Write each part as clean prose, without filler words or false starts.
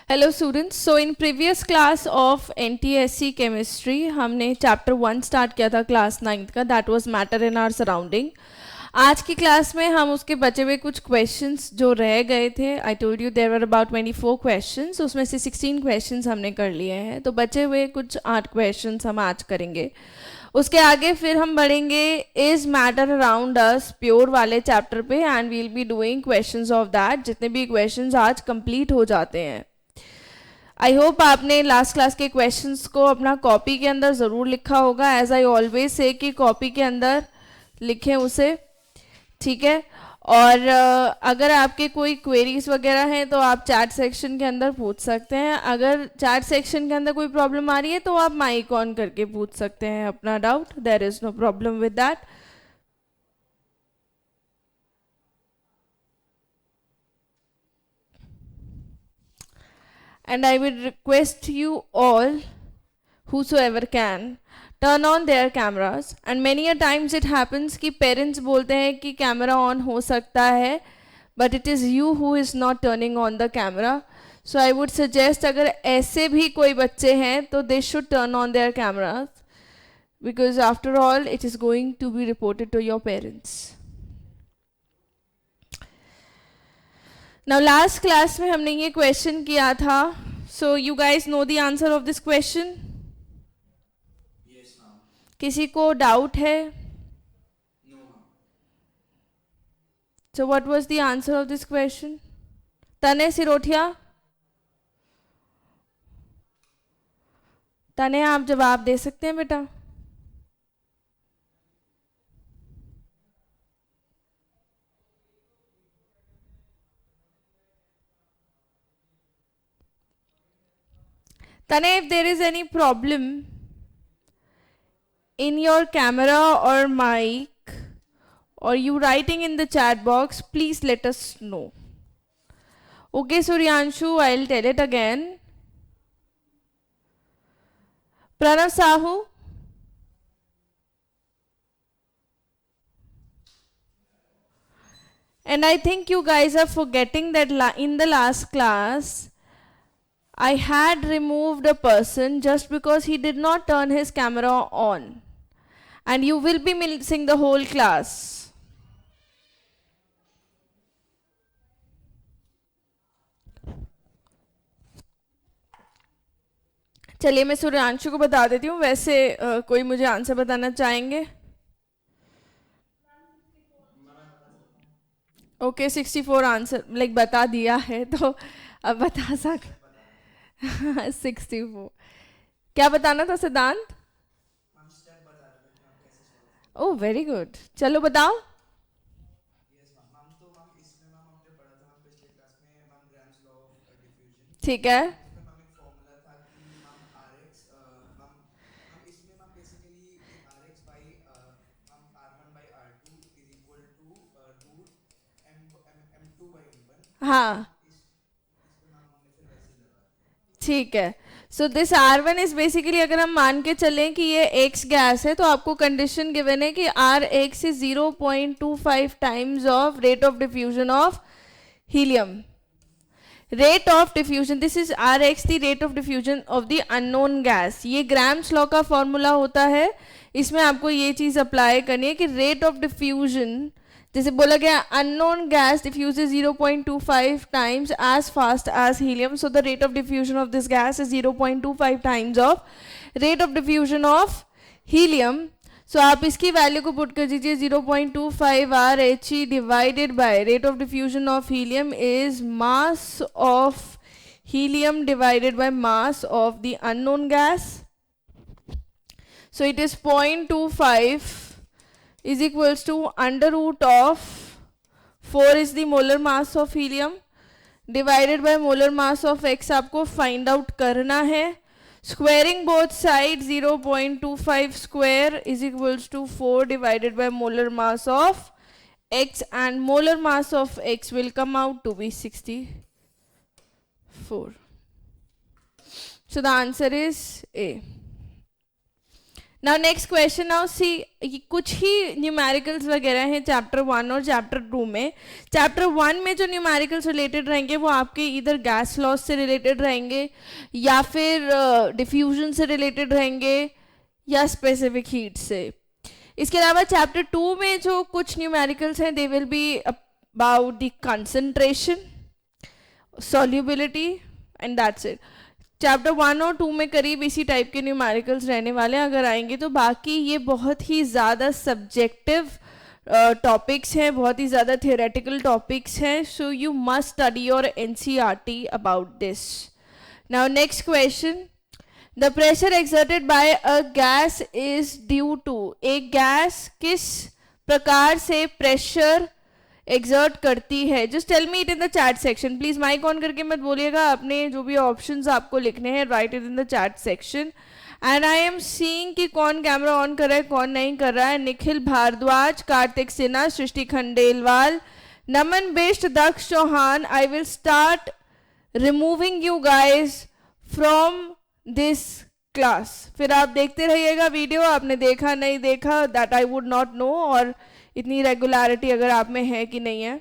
Hello students. So in previous class of NTSC chemistry हमने chapter 1 start किया था class 9th का, that was matter in our surrounding. आज की class में हम उसके बचे हुए कुछ क्वेश्चंस जो रह गए थे, I told you there were about 24 questions, उसमें से 16 क्वेश्चंस हमने कर लिए हैं, तो बचे हुए कुछ 8 क्वेश्चंस हम आज करेंगे. उसके आगे फिर हम बढ़ेंगे is matter around us pure वाले चैप्टर पे and we'll be doing questions of that. जितने भी क्वेश्चंस आज कंप्लीट हो जाते हैं. आई होप आपने लास्ट क्लास के क्वेश्चंस को अपना कॉपी के अंदर ज़रूर लिखा होगा. एज आई ऑलवेज से कि कॉपी के अंदर लिखें उसे, ठीक है. और अगर आपके कोई क्वेरीज वगैरह हैं तो आप चैट सेक्शन के अंदर पूछ सकते हैं. अगर चैट सेक्शन के अंदर कोई प्रॉब्लम आ रही है तो आप माइक ऑन करके पूछ सकते हैं अपना doubt. There is no problem with that. And I will request you all, whosoever can, turn on their cameras. And many a times it happens कि parents बोलते हैं कि camera on हो सकता है, but it is you who is not turning on the camera. So I would suggest अगर ऐसे भी कोई बच्चे हैं तो they should turn on their cameras, because after all it is going to be reported to your parents. Now last class में हमने ये क्वेश्चन किया था. So you guys know the answer of this question? Yes, ma'am. किसी को doubt है? No, ma'am. So what was the answer of this question? तने सिरोठिया, तने आप जवाब दे सकते हैं बेटा. Tane, if there is any problem in your camera or mic or you writing in the chat box, please let us know. Okay, Suryanshu, I'll tell it again. Pranav Sahu. And I think you guys are forgetting that in the last class, I had removed a person just because he did not turn his camera on. And you will be missing the whole class. चलिए मैं सूर्यांशु को बता देती हूँ. वैसे कोई मुझे answer बताना चाहेंगे? ओके, 64 आंसर लाइक बता दिया है तो अब बता सक 64. क्या बताना था सिद्धांत? मैम स्टेप बता रहे थे कि मैम कैसे सॉल्व. Oh very good. चलो बताओ. Yes ma'am. मैम तो मैम इसमें मैम हमने पढ़ा था मैम पिछले क्लास में ma'am Graham's law of diffusion. ठीक है. उसमें मैम एक फॉर्मूला था कि मैम rx मैम मैम इसमें मैम बेसिकली कि rx by ma'am r1 by r2 is equal to root m2 by m1. हाँ इस पे मैम हमने फिर वैसे ही लगा दिया. ठीक है. So this R1 is basically, अगर हम मान के चलें कि ये X गैस है तो आपको कंडीशन गिवन है कि Rx is 0.25 times of rate of diffusion of helium. Rate of diffusion, this is Rx the rate of diffusion of the unknown gas. ये ग्राम्स लॉ का फॉर्मूला होता है. इसमें आपको ये चीज़ अप्लाई करनी है कि रेट ऑफ डिफ्यूजन, जैसे बोला गया unknown gas diffuses 0.25 times as fast as helium, so the rate of diffusion of this gas is 0.25 times of rate of diffusion of helium. So आप इसकी वैल्यू को पुट कर दीजिए. 0.25 Rhe divided by rate of diffusion of helium is mass of helium divided by mass of the unknown gas. So it is 0.25 is equals to under root of 4 is the molar mass of helium divided by molar mass of X. आपको find out करना है. Squaring both sides, 0.25 square is equals to 4 divided by molar mass of X, and molar mass of X will come out to be 64. So the answer is A. Now next question, now see कुछ ही numericals वगैरह हैं chapter 1 और chapter 2 में. Chapter 1 में जो numericals related रहेंगे वो आपके इधर गैस लॉस से रिलेटेड रहेंगे या फिर डिफ्यूजन से रिलेटेड रहेंगे या स्पेसिफिक हीट से. इसके अलावा चैप्टर 2 में जो कुछ न्यूमेरिकल्स हैं they will be about the concentration, solubility and that's it. Chapter 1 और 2 में करीब इसी टाइप के न्यूमेरिकल्स रहने वाले हैं अगर आएंगे तो. बाकी ये बहुत ही ज़्यादा सब्जेक्टिव टॉपिक्स हैं, बहुत ही ज़्यादा थियोरेटिकल टॉपिक्स हैं. So you must study your NCERT about this. Now next question, the pressure exerted by a gas is due to. एक गैस किस प्रकार से प्रेशर एग्जर्ट करती है? Just tell me it in the chat section please. Mic on करके मत बोलिएगा, अपने जो भी ऑप्शंस आपको लिखने हैं right it in the chat section. And I am seeing कि कौन कैमरा ऑन कर रहा है कौन नहीं कर रहा है. Nikhil Bhardwaj, Kartik Sinha, Srishti Khandelwal, Naman Bisht, Daksh Chauhan. I will start removing you guys from this class. फिर आप देखते रहिएगा वीडियो, आपने देखा नहीं देखा that I would not know, और इतनी रेगुलरिटी अगर आप में है कि नहीं है.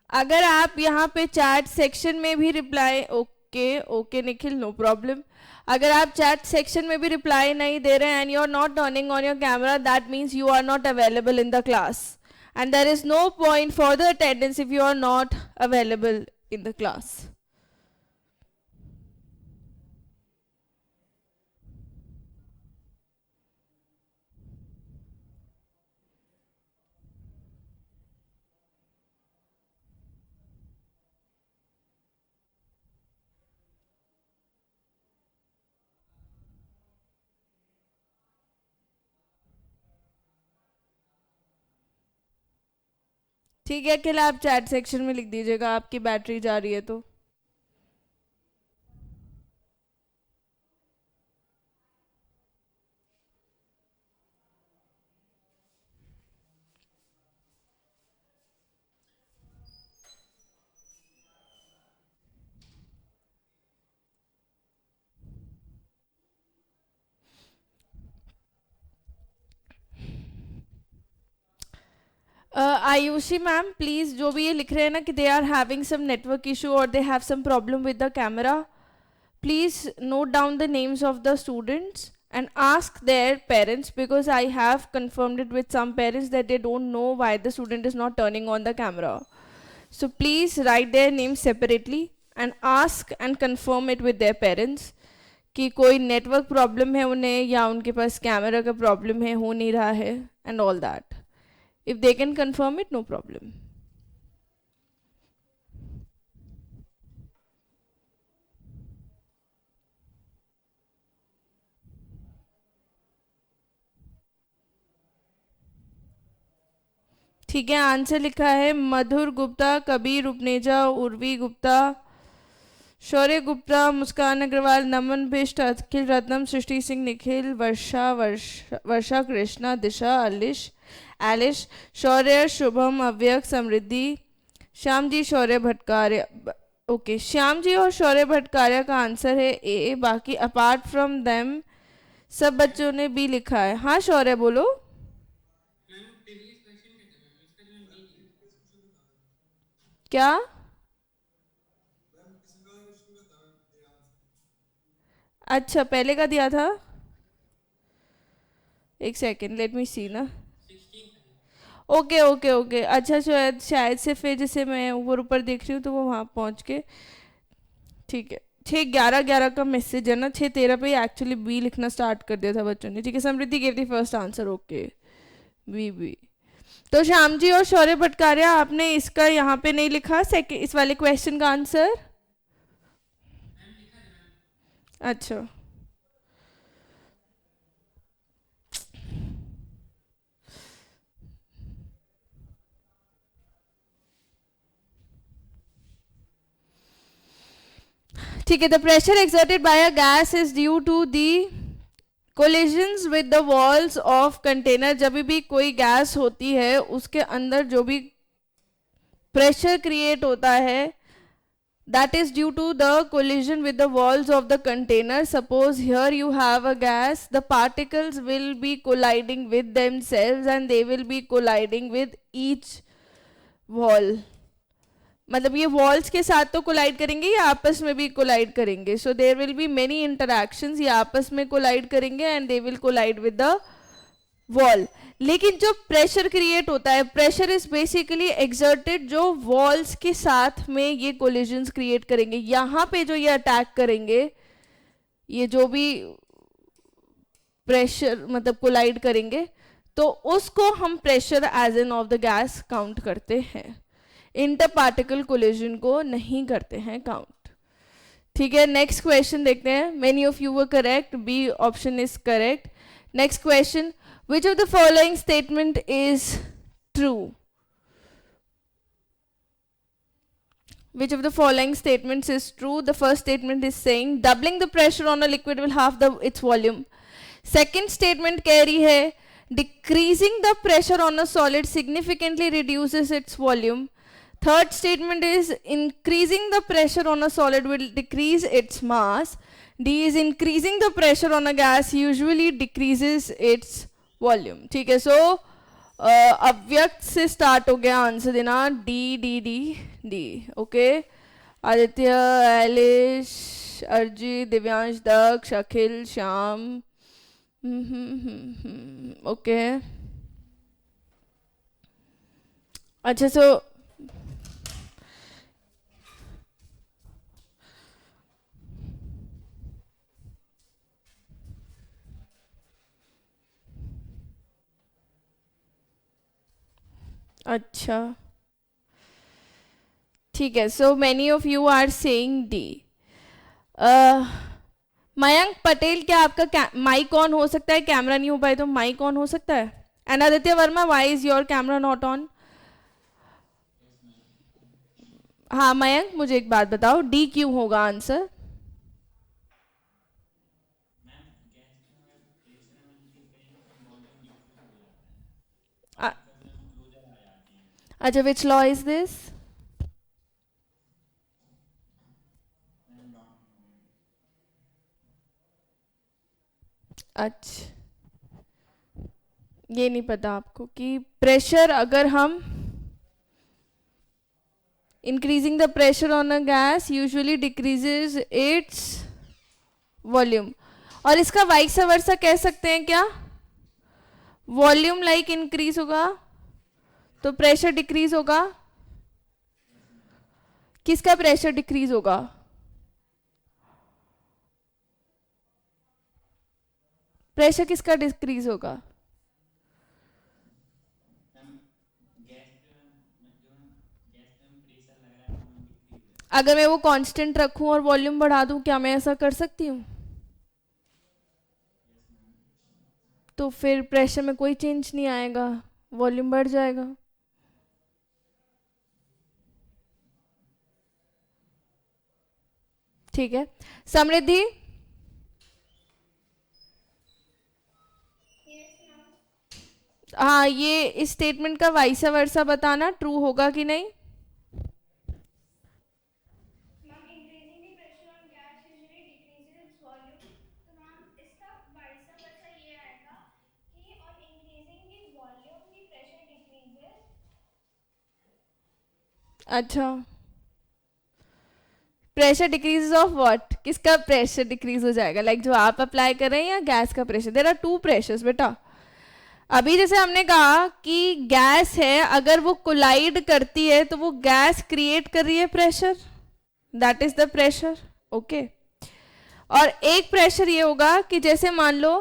अगर आप यहाँ पे चैट सेक्शन में भी reply, okay Nikhil, no problem. अगर आप चैट सेक्शन में भी रिप्लाई नहीं दे रहे हैं and you are not turning on your camera, that means you are not available in the class and there is no point for the attendance if you are not available in the class. ठीक है अकेला, आप chat section में लिख दीजिएगा आपकी battery जा रही है तो. आयुषी मैम प्लीज, जो भी ये लिख रहे हैं ना कि they are having some network issue और they have some problem with the camera, please note down the names of the students and ask their parents, because I have confirmed it with some parents that they don't know why the student is not turning on the camera. So please write their names separately and ask and confirm it with their parents कि कोई network problem है उन्हें या उनके पास camera का problem है, हो नहीं रहा है and all that. If they can confirm it, no problem. ठीक है, आंसर लिखा है मधुर गुप्ता, कबीर उपनेजा, उर्वी गुप्ता, शौर्य गुप्ता, मुस्कान अग्रवाल, नमन बिष्ट, अखिल रत्नम, सृष्टि सिंह, निखिल, वर्षा कृष्णा, दिशा, एलिश, शौर्य, शुभम, अव्यक, समृद्धि, श्याम जी, शौर्य भटकार्य. ओके, श्याम जी और शौर्य भटकार्य का आंसर है ए. बाकी अपार्ट फ्रॉम देम सब बच्चों ने बी लिखा है. हाँ शौर्य बोलो. क्या? अच्छा पहले का दिया था, एक सेकेंड लेट मी सी ना. ओके ओके ओके, अच्छा शायद से फिर जैसे मैं ऊपर देख रही हूँ तो वो वहाँ पहुँच के, ठीक है 6/11/11 का मैसेज है ना, 6/13 पे एक्चुअली बी लिखना स्टार्ट कर दिया था बच्चों ने. ठीक है, Samriddhi gave the first answer. Okay B. तो श्याम जी और शौर्य भटकारिया आपने इसका यहाँ पे नहीं लिखा सेकेंड इस वाले क्वेश्चन का आंसर. अच्छा ठीक है. The pressure exerted by a gas is due to the collisions with the walls of container. जब भी कोई गैस होती है उसके अंदर जो भी प्रेशर क्रिएट होता है That is due to the collision with the walls of the container. Suppose here you have a gas, the particles will be colliding with themselves and they will be colliding with each wall. मतलब ये walls के साथ तो collide करेंगे या आपस में भी collide करेंगे. So there will be many interactions. ये आपस में collide करेंगे and they will collide with the wall. लेकिन जो प्रेशर क्रिएट होता है, प्रेशर इज बेसिकली एक्सर्टेड जो वॉल्स के साथ में ये कोलिजन्स क्रिएट करेंगे. यहाँ पे जो ये अटैक करेंगे, ये जो भी प्रेशर मतलब कोलाइड करेंगे, तो उसको हम pressure as an of the gas count करते हैं. इंटर पार्टिकल कोलिजन को नहीं करते हैं काउंट. ठीक है, नेक्स्ट क्वेश्चन देखते हैं. Many of you were correct, B option is correct. Next question, which of the following statement is true? Which of the following statements is true? The first statement is saying doubling the pressure on a liquid will halve its volume. Second statement कह रही है decreasing the pressure on a solid significantly reduces its volume. Third statement is increasing the pressure on a solid will decrease its mass. D is increasing the pressure on a gas usually decreases its volume. ठीक है, सो अव्यक्त से start हो गया answer देना. D D D D. Okay, Aditya, Elish, अर्जी, Divyansh, Daksh, Akhil, Shyam. Okay, अच्छा. So अच्छा, ठीक है. So many of you are saying D. Mayank Patel, क्या आपका माइक ऑन हो सकता है? कैमरा नहीं हो पाए तो माइक ऑन हो सकता है. And Aditya Verma, why is your camera not on? हाँ मयंक, मुझे एक बात बताओ, डी क्यों होगा आंसर? अच्छा, विच लॉ इज दिस? अच्छा, ये नहीं पता आपको कि प्रेशर अगर हम increasing the pressure on a gas usually decreases its volume. और इसका वाइस वर्सा कह सकते हैं क्या? वॉल्यूम लाइक इंक्रीज होगा तो प्रेशर डिक्रीज होगा. किसका प्रेशर डिक्रीज होगा? प्रेशर किसका डिक्रीज होगा? अगर मैं वो कांस्टेंट रखूं और वॉल्यूम बढ़ा दूं, क्या मैं ऐसा कर सकती हूं? तो फिर प्रेशर में कोई चेंज नहीं आएगा, वॉल्यूम बढ़ जाएगा. ठीक है, समृद्धि. हाँ, ये इस स्टेटमेंट का वाइस वर्सा बताना, ट्रू होगा कि नहीं? अच्छा, प्रेशर डिक्रीज ऑफ व्हाट? किसका प्रेशर डिक्रीज हो जाएगा? लाइक जो आप अप्लाई कर रहे हैं या गैस का pressure? There are two pressures बेटा. अभी जैसे हमने कहा कि गैस है, अगर वो कोलाइड करती है तो वो गैस क्रिएट कर रही है pressure, that is the pressure. Okay, और एक प्रेशर ये होगा कि जैसे मान लो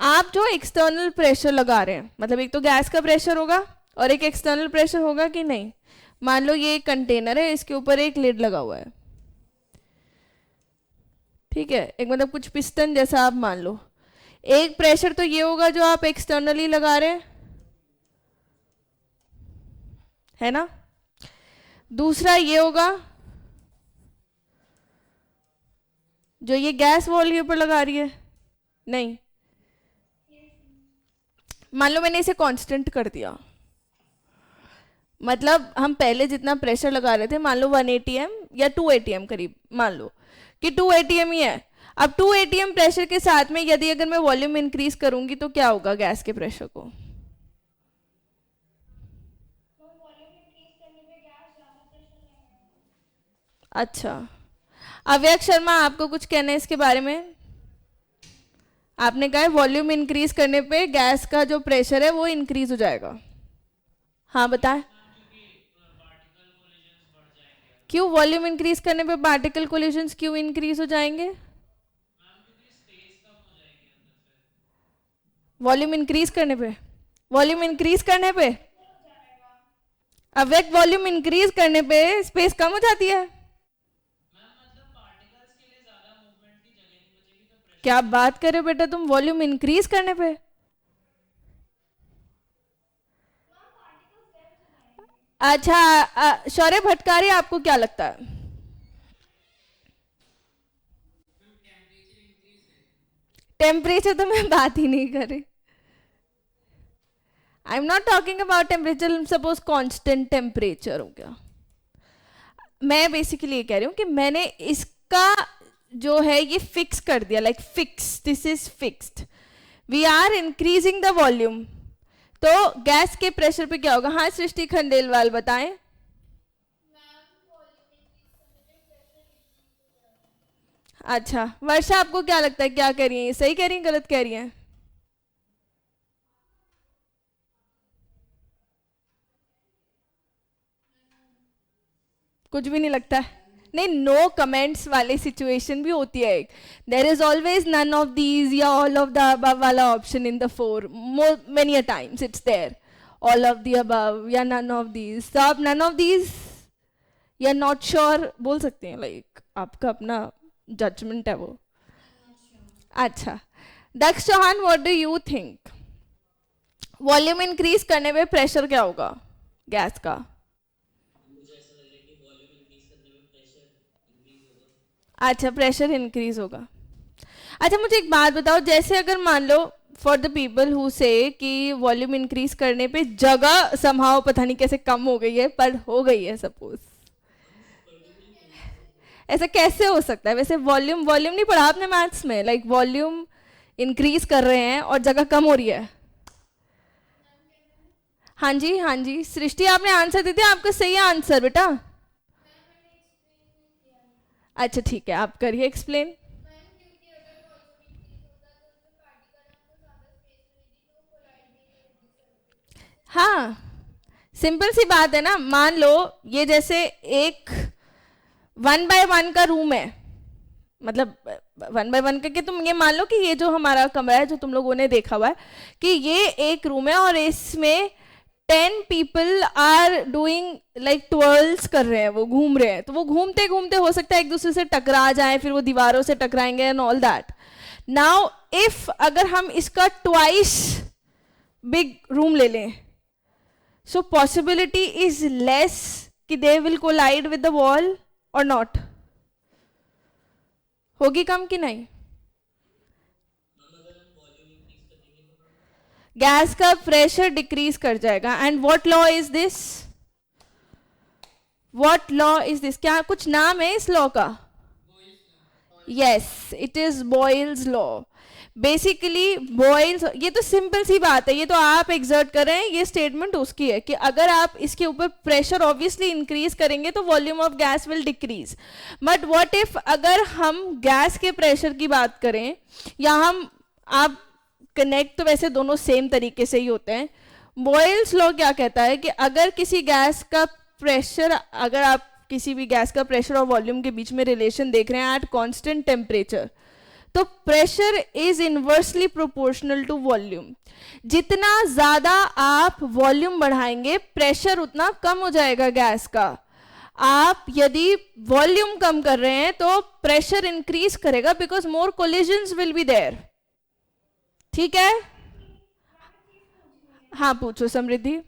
आप जो एक्सटर्नल प्रेशर लगा रहे हैं, मतलब एक तो गैस का प्रेशर होगा और एक एक्सटर्नल प्रेशर होगा कि नहीं. मान लो ये एक कंटेनर है, इसके ऊपर एक लिड लगा हुआ है. ठीक है, एक मतलब कुछ पिस्टन जैसा आप मान लो. एक प्रेशर तो ये होगा जो आप एक्सटर्नली लगा रहे हैं, है ना. दूसरा ये होगा जो ये गैस वॉल के ऊपर लगा रही है. नहीं, मान लो मैंने इसे कांस्टेंट कर दिया, मतलब हम पहले जितना प्रेशर लगा रहे थे, मान लो 180 एम, या 2 atm करीब, मान लो कि 2 atm ही है। अब 2 atm प्रेशर के साथ में यदि अगर मैं वॉल्यूम इंक्रीज करूंगी तो क्या होगा गैस के प्रेशर को? अच्छा, अव्यक्त शर्मा आपको कुछ कहना है इसके बारे में? आपने कहा वॉल्यूम इंक्रीज करने पे गैस का जो प्रेशर है वो इंक्रीज हो जाएगा। हाँ बताएं। क्यों वॉल्यूम इंक्रीज करने पे पार्टिकल कोलिजन्स क्यों इंक्रीज हो जाएंगे? वॉल्यूम इंक्रीज करने पे, वॉल्यूम इंक्रीज करने पे, अव्यक्त वॉल्यूम इंक्रीज करने पे स्पेस कम हो जाती है। क्या बात कर रहे हो बेटा तुम, वॉल्यूम इंक्रीज करने पे? अच्छा, शौर्य भटकारी आपको क्या लगता है? टेम्परेचर तो मैं बात ही नहीं कर रही। I am not talking about temperature, suppose constant temperature हो गया। मैं बेसिकली ये कह रही हूँ कि मैंने इसका जो है ये फिक्स कर दिया, like fix, this is fixed, we are increasing the volume, तो गैस के प्रेशर पे क्या होगा? हाँ सृष्टि खंडेलवाल बताएं। अच्छा वर्षा आपको क्या लगता है, क्या कह रही है, सही कह रही है गलत कह रही है? कुछ भी नहीं लगता है? नहीं, नो कमेंट्स वाली सिचुएशन भी होती है एक, there is always none of these या ऑल ऑफ द अबव वाला option in the four, many a times it's there, all of the above या नन ऑफ दीज। तो आप नन ऑफ दीज या नॉट श्योर बोल सकते हैं, like आपका अपना जजमेंट है वो। अच्छा Daksh Chauhan, what do you think, volume increase करने पे प्रेशर क्या होगा गैस का? अच्छा प्रेशर इंक्रीज होगा। अच्छा मुझे एक बात बताओ, जैसे अगर मान लो फॉर द पीपल हु से कि वॉल्यूम इंक्रीज करने पे जगह समहाउ पता नहीं कैसे कम हो गई है, पर हो गई है सपोज, ऐसा कैसे हो सकता है? वैसे वॉल्यूम वॉल्यूम नहीं पढ़ा आपने मैथ्स में, लाइक वॉल्यूम इंक्रीज कर रहे हैं और जगह कम हो रही है। हाँ जी हाँ जी सृष्टि आपने आंसर दे दिया, आपका सही है आंसर बेटा। अच्छा ठीक है आप करिए एक्सप्लेन। हाँ सिंपल सी बात है ना, मान लो ये जैसे एक 1x1 का रूम है, मतलब 1x1 का, कि तुम ये मान लो कि ये जो हमारा कमरा है जो तुम लोगों ने देखा हुआ है कि ये एक रूम है और इसमें 10 पीपल आर डूइंग लाइक ट्वर्ल्स कर रहे हैं, वो घूम रहे हैं, तो वो घूमते घूमते हो सकता है एक दूसरे से टकरा जाए, फिर वो दीवारों से टकराएंगे and all that. Now if अगर हम इसका ट्वाइस बिग रूम ले लें, सो पॉसिबिलिटी इज लेस कि they will collide with the wall और नॉट, होगी कम कि नहीं? गैस का प्रेशर डिक्रीज कर जाएगा। And what law is this, what law is this, क्या कुछ नाम है इस लॉ का? Yes it is Boyle's law. Basically Boyle's, ये तो सिंपल सी बात है, ये तो आप एग्जर्ट कर रहे हैं, ये स्टेटमेंट उसकी है कि अगर आप इसके ऊपर प्रेशर ऑब्वियसली इंक्रीज करेंगे तो volume of gas will decrease. But what if अगर हम गैस के प्रेशर की बात करें, या हम आप कनेक्ट तो वैसे दोनों सेम तरीके से ही होते हैं। बॉयल्स लॉ क्या कहता है कि अगर किसी गैस का प्रेशर, अगर आप किसी भी गैस का प्रेशर और वॉल्यूम के बीच में रिलेशन देख रहे हैं एट कांस्टेंट टेम्परेचर, तो pressure is inversely proportional to volume. जितना ज्यादा आप वॉल्यूम बढ़ाएंगे प्रेशर उतना कम हो जाएगा गैस का। आप यदि वॉल्यूम कम कर रहे हैं तो प्रेशर इंक्रीज करेगा because more collisions will be there. ठीक है, हाँ पूछो समृद्धि।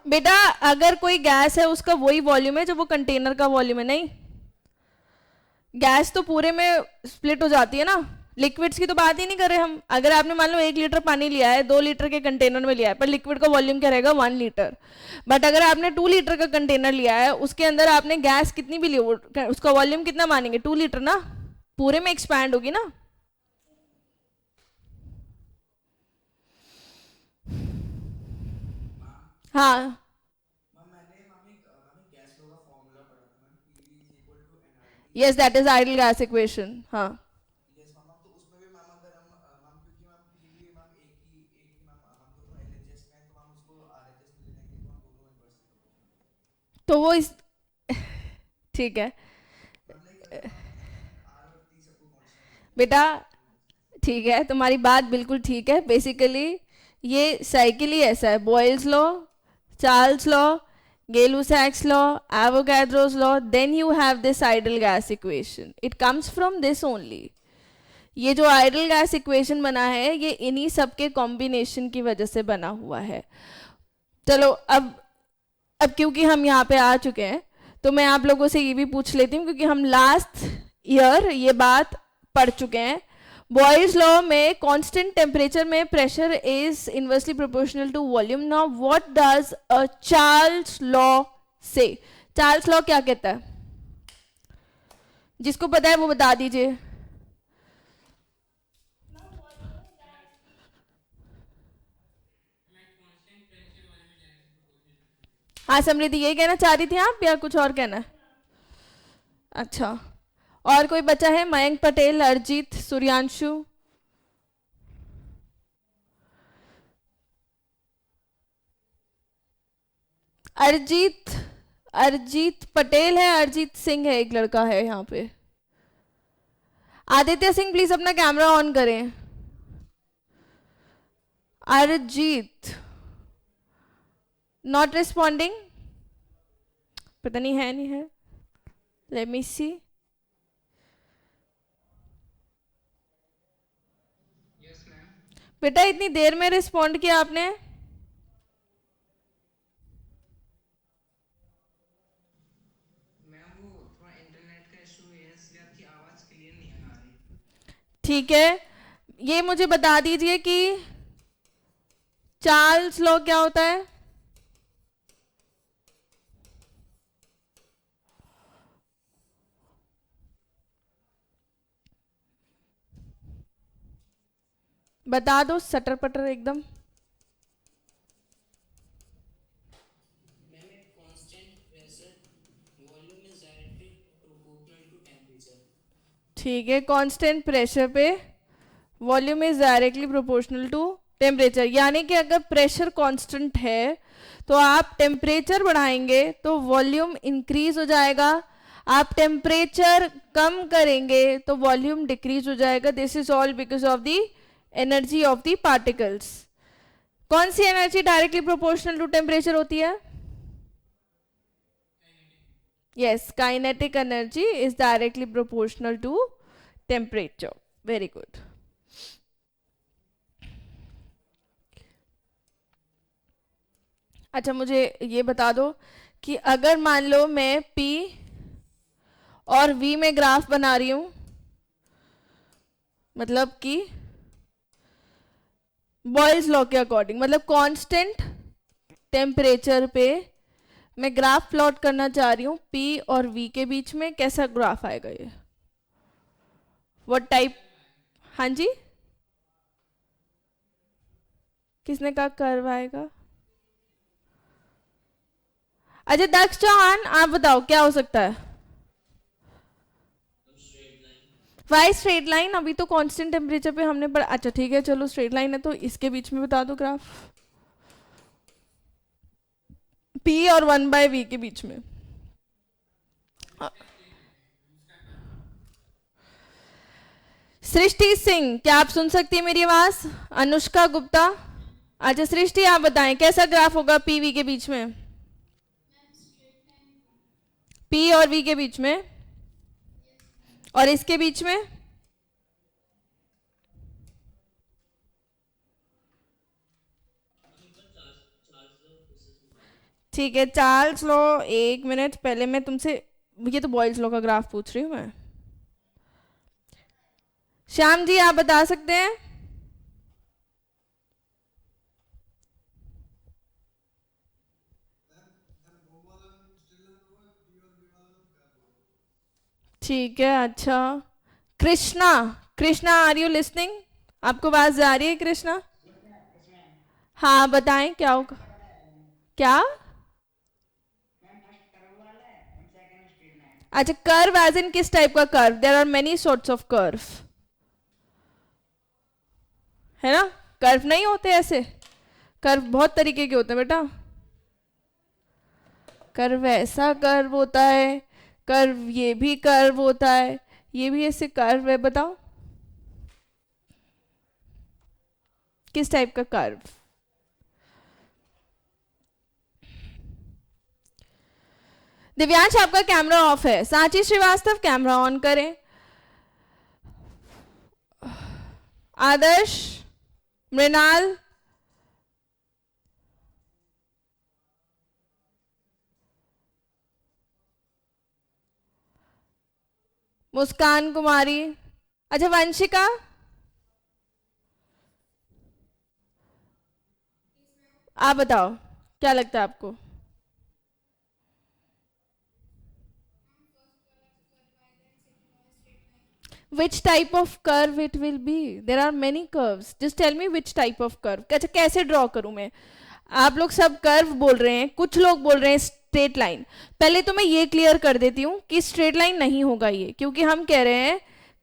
बेटा अगर कोई गैस है उसका वही वॉल्यूम है जो वो कंटेनर का वॉल्यूम है, नहीं, गैस तो पूरे में स्प्लिट हो जाती है ना, लिक्विड्स की तो बात ही नहीं कर रहे हम। अगर आपने मान लो 1 लीटर पानी लिया है, 2 लीटर के कंटेनर में लिया है, पर लिक्विड का वॉल्यूम क्या रहेगा 1 लीटर। बट अगर आपने 2 लीटर का कंटेनर लिया है, उसके अंदर आपने गैस कितनी भी ली, उसका वॉल्यूम कितना मानेंगे 2 लीटर ना, पूरे में एक्सपैंड होगी ना। हाँ मैम मैंने गैस लो का फॉर्मूला पढ़ा था ma'am, PV is equal to NRT. Yes, that is ideal gas equation. हाँ यस मैम, तो उसमें भी मैम अगर हम मैम क्योंकि मैम पीवी मैम एक ही मैम हम दोनों एलएचएस में हैं, तो मैम उसको आरएचएस में ले लेंगे, तो हम दोनों इनवर्सली प्रोपोर्शनल। तो वो इस ठीक है मैम लाइक आर और टी सबको कांस्टेंट बेटा, ठीक है, तुम्हारी बात बिल्कुल ठीक है। बेसिकली ये साइकिल ही ऐसा है, Boyle's law, Charles law, Gay Lussac's law, Avogadro's law, then you have this ideal gas equation. It comes from this only. ये जो आइडल गैस इक्वेशन बना है, ये इन्हीं सब के कॉम्बिनेशन की वजह से बना हुआ है। चलो अब क्योंकि हम यहाँ पे आ चुके हैं, तो मैं आप लोगों से ये भी पूछ लेती हूँ, क्योंकि हम लास्ट ईयर ये बात पढ़ चुके हैं। बॉयल्स लॉ में कांस्टेंट टेम्परेचर में pressure is inversely proportional to volume. Now what does a Charles law say? Charles law क्या कहता है? जिसको पता है वो बता दीजिए। हाँ समृद्धि, यही कहना चाह रही थी आप या कुछ और कहना है? अच्छा, और कोई बचा है? मयंक पटेल, अरिजीत, सूर्यांशु। अरिजीत पटेल है, अरिजीत सिंह है, एक लड़का है यहाँ पे। आदित्य सिंह प्लीज अपना कैमरा ऑन करें। अरिजीत नॉट रिस्पॉन्डिंग, पता नहीं है नहीं है। Let me see. Yes ma'am. बेटा इतनी देर में रिस्पॉन्ड किया आपने? मैम वो थोड़ा इंटरनेट का इशू है, इसलिए आपकी आवाज क्लियर नहीं आ रही। ठीक है, ये मुझे बता दीजिए कि चार्ल्स लॉ क्या होता है? बता दो सटर पटर एकदम। ठीक है, कांस्टेंट प्रेशर पे volume is directly proportional to temperature. यानी कि अगर प्रेशर कांस्टेंट है तो आप टेम्परेचर बढ़ाएंगे तो वॉल्यूम इंक्रीज हो जाएगा, आप टेम्परेचर कम करेंगे तो वॉल्यूम डिक्रीज हो जाएगा। This is all because of the energy of the particles. कौन सी energy directly proportional to temperature होती है? Yes, kinetic energy is directly proportional to temperature. Very good. अच्छा मुझे ये बता दो कि अगर मान लो मैं P और V में ग्राफ बना रही हूं, मतलब कि बॉयल्स लॉ के अकॉर्डिंग, मतलब कांस्टेंट टेम्परेचर पे मैं ग्राफ प्लॉट करना चाह रही हूँ P और V के बीच में, कैसा ग्राफ आएगा ये? What type? हाँ जी, किसने कहा कर्व आएगा? अच्छा दक्ष चौहान आप बताओ क्या हो सकता है? Why straight line? अभी तो कांस्टेंट टेम्परेचर पे हमने पढ़ा। अच्छा ठीक है चलो, स्ट्रेट लाइन है तो इसके बीच में बता दो ग्राफ, P और 1/V के बीच में। सृष्टि सिंह, क्या आप सुन सकती है मेरी आवाज? अनुष्का गुप्ता। अच्छा सृष्टि आप बताएं कैसा ग्राफ होगा PV के बीच में, P और V के बीच में, और इसके बीच में? ठीक है चार्ल्स लॉ, एक मिनट पहले मैं तुमसे, ये तो बॉयल्स लॉ का ग्राफ पूछ रही हूँ मैं। श्याम जी आप बता सकते हैं? ठीक है, अच्छा। Krishna, Krishna are you listening? आपको आवाज आ रही है कृष्णा? हाँ बताएं क्या होगा। क्या? अच्छा, कर्व एज इन किस टाइप का curve? There are many sorts of curve, है ना? कर्व नहीं होते ऐसे, कर्व बहुत तरीके के होते हैं बेटा। कर्व ऐसा कर्व होता है, कर्व ये भी कर्व होता है, ये भी ऐसे कर्व है। बताओ किस टाइप का कर्व? दिव्यांश आपका कैमरा ऑफ है। सांची श्रीवास्तव कैमरा ऑन करें। आदर्श, मृणाल, मुस्कान कुमारी, अच्छा वंशिका, आप बताओ क्या लगता है आपको? Which type of curve it will be? There are many curves. Just tell me which type of curve. अच्छा कैसे ड्रॉ करूं मैं? आप लोग सब कर्व बोल रहे हैं, कुछ लोग बोल रहे हैं स्ट्रेट लाइन। पहले तो मैं ये क्लियर कर देती हूँ कि स्ट्रेट लाइन नहीं होगा ये, क्योंकि हम कह रहे हैं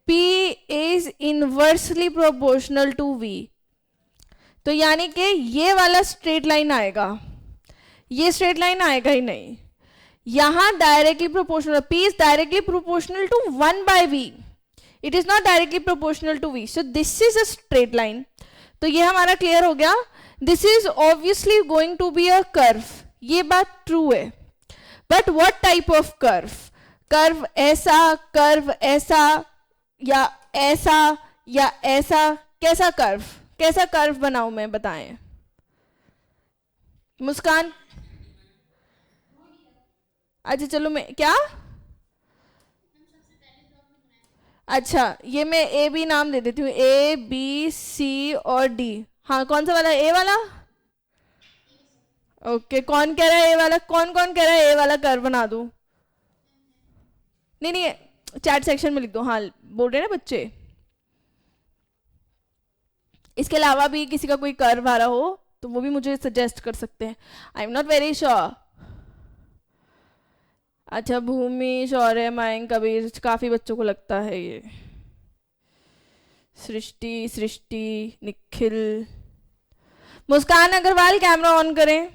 P is inversely proportional to V। तो यानी कि ये वाला स्ट्रेट लाइन आएगा, ये स्ट्रेट लाइन आएगा ही नहीं। यहां directly proportional, P is directly proportional to 1 by V। It is not directly proportional to V, so this is a straight line। तो ये हमारा क्लियर हो गया। This is obviously going to be a curve, ये बात true है। But what type of curve? Curve ऐसा, curve ऐसा, या ऐसा, या ऐसा? कैसा कर्व, कैसा कर्व बनाऊं मैं, बताएं। मुस्कान, अच्छा चलो मैं क्या, अच्छा ये मैं ए बी नाम दे देती हूँ, ए बी सी और डी। हाँ कौन सा वाला, ए वाला? ओके, कौन कह रहा है ए वाला, कौन कौन कह रहा है ए वाला कर्व बना दूं? नहीं नहीं, चैट सेक्शन में लिख दो। हाँ बोल रहे हैं ना बच्चे। इसके अलावा भी किसी का कोई कर्व आ रहा हो तो वो भी मुझे सजेस्ट कर सकते हैं। I am not very sure. अच्छा भूमि, शौर्य, मयंक, कबीर, काफी बच्चों को लगता है ये। सृष्टि, सृष्टि, निखिल, मुस्कान अग्रवाल कैमरा ऑन करें।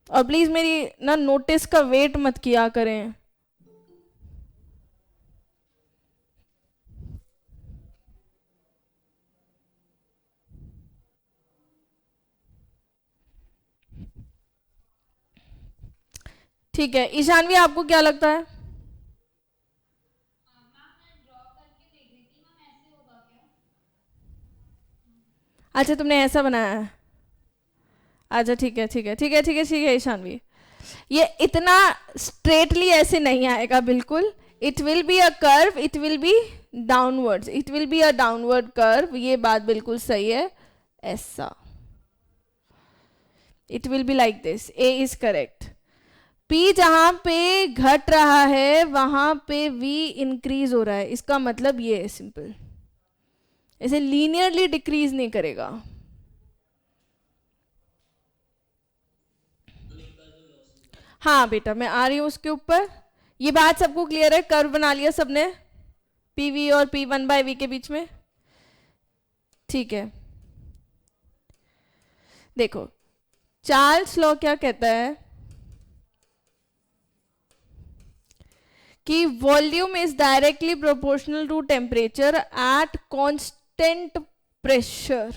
और प्लीज मेरी ना नोटिस का वेट मत किया करें। ठीक है, ईशानवी आपको क्या लगता है? अच्छा तुमने ऐसा बनाया है, अच्छा ठीक है ठीक है ठीक है ठीक है ठीक है ईशानवी, ये इतना स्ट्रेटली ऐसे नहीं आएगा बिल्कुल। It will be a curve, it will be downwards, it will be a downward curve, ये बात बिल्कुल सही है। ऐसा it will be like this, A is correct. P जहां पे घट रहा है वहां पे V इंक्रीज हो रहा है, इसका मतलब ये है सिंपल, ऐसे लीनियरली डिक्रीज नहीं करेगा। हाँ बेटा मैं आ रही हूँ उसके ऊपर। ये बात सबको क्लियर है? कर्व बना लिया सबने PV और P1/V के बीच में? ठीक है, देखो चार्ल्स लॉ क्या कहता है कि volume is directly proportional to temperature at constant pressure.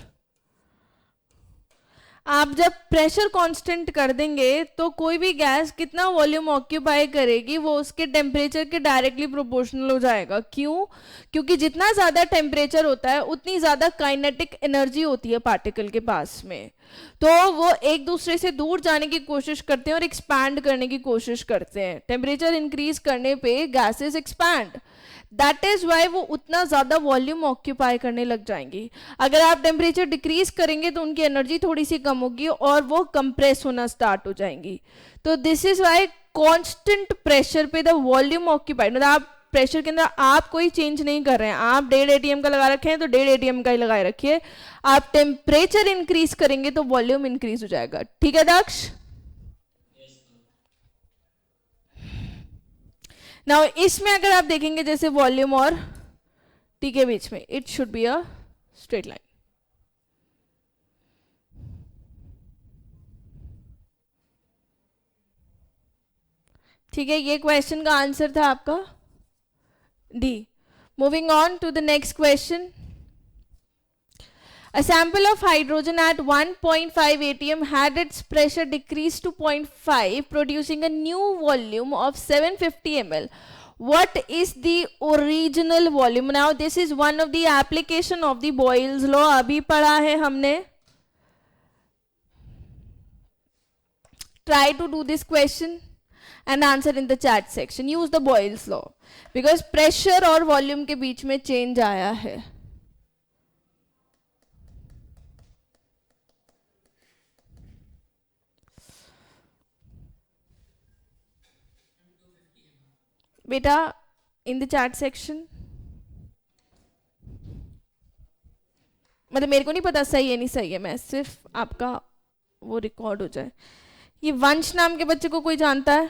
आप जब प्रेशर कांस्टेंट कर देंगे तो कोई भी गैस कितना वॉल्यूम ऑक्यूपाई करेगी वो उसके टेम्परेचर के डायरेक्टली प्रोपोर्शनल हो जाएगा। क्यों? क्योंकि जितना ज़्यादा टेम्परेचर होता है उतनी ज़्यादा काइनेटिक एनर्जी होती है पार्टिकल के पास में, तो वो एक दूसरे से दूर जाने की कोशिश करते हैं और एक्सपैंड करने की कोशिश करते हैं। टेम्परेचर इंक्रीज करने पे gases expand, that is why वो उतना ज्यादा वॉल्यूम ऑक्यूपाई करने लग जाएंगी। अगर आप टेम्परेचर डिक्रीज करेंगे तो उनकी एनर्जी थोड़ी सी कम होगी और वो कंप्रेस होना स्टार्ट हो जाएंगी। तो this is why constant pressure पे द वॉल्यूम ऑक्यूपाइड, मतलब आप प्रेशर के अंदर आप कोई चेंज नहीं कर रहे हैं, आप 1.5 ATM का लगा रखे हैं तो 1.5 ATM का ही लगाए रखिए। आप टेम्परेचर इंक्रीज करेंगे तो वॉल्यूम इंक्रीज हो जाएगा। ठीक है दक्ष? नाउ इसमें अगर आप देखेंगे जैसे वॉल्यूम और टी के बीच में it should be a straight line. ठीक है, ये क्वेश्चन का आंसर था आपका D. Moving on to the next question. A sample of hydrogen at 1.5 atm had its pressure decreased to 0.5, producing a new volume of 750 ml. What is the original volume? Now this is one of the application of the Boyle's law. अभी पढ़ा है हमने. Try to do this question and answer in the chat section. Use the Boyle's law because pressure और volume के बीच में change आया है. बेटा इन द चैट सेक्शन, मतलब मेरे को नहीं पता सही है नहीं सही है, मैं सिर्फ आपका वो रिकॉर्ड हो जाए। ये वंश नाम के बच्चे को कोई जानता है?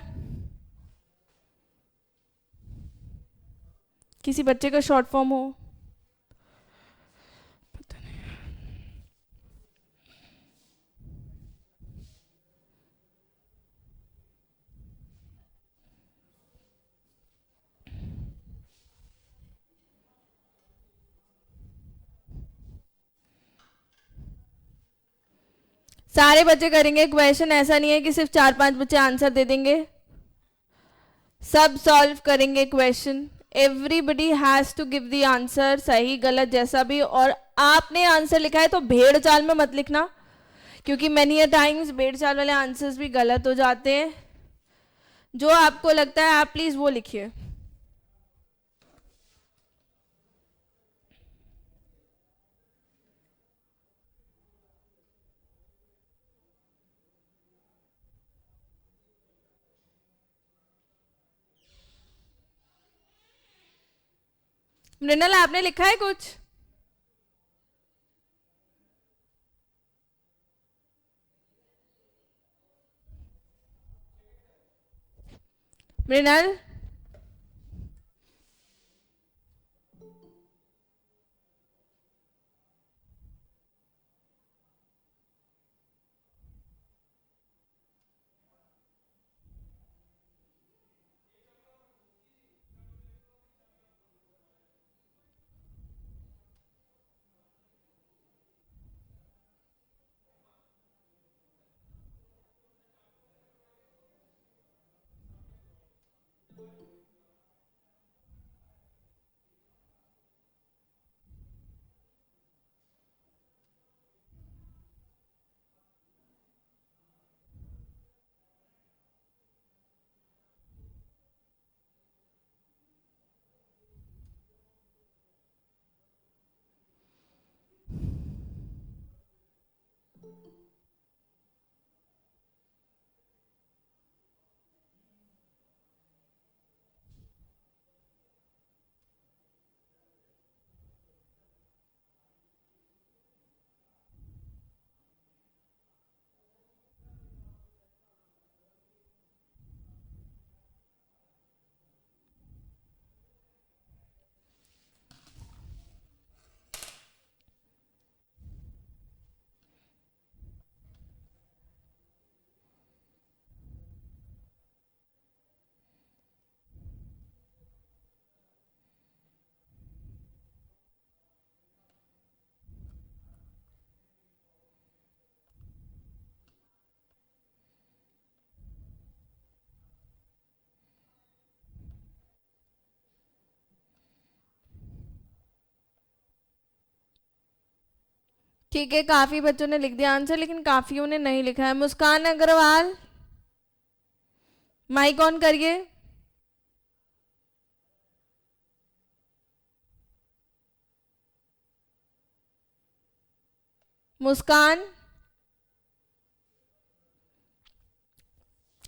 किसी बच्चे का शॉर्ट फॉर्म हो? पता नहीं। सारे बच्चे करेंगे क्वेश्चन, ऐसा नहीं है कि सिर्फ 4-5 बच्चे आंसर दे देंगे, सब सॉल्व करेंगे question. Everybody has to give the answer, सही गलत जैसा भी। और आपने आंसर लिखा है तो भेड़ चाल में मत लिखना, क्योंकि मेनी अ टाइम्स भेड़ चाल वाले आंसर्स भी गलत हो जाते हैं। जो आपको लगता है आप प्लीज वो लिखिए। मृणाल आपने लिखा है कुछ? मृणाल ठीक है, काफी बच्चों ने लिख दिया आंसर, लेकिन काफियों ने नहीं लिखा है। मुस्कान अग्रवाल, माइक ऑन करिए। मुस्कान।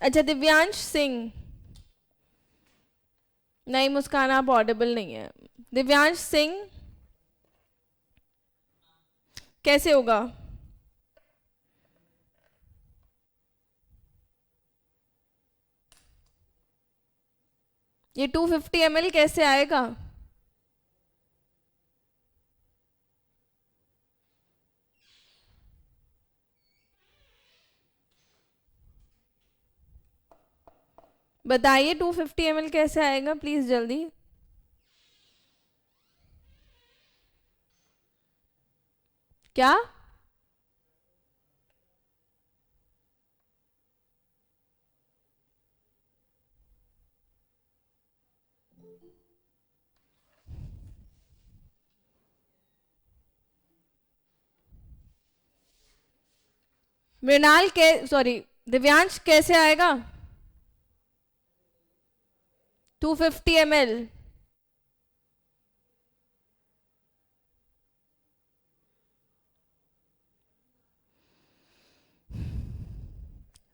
अच्छा, दिव्यांश सिंह। नहीं मुस्कान, आप ऑडिबल नहीं है। दिव्यांश सिंह कैसे होगा? ये 250 ml कैसे आएगा? बताइए 250 ml कैसे आएगा प्लीज जल्दी। क्या? मृणाल के, सॉरी दिव्यांश, कैसे आएगा 250 ml?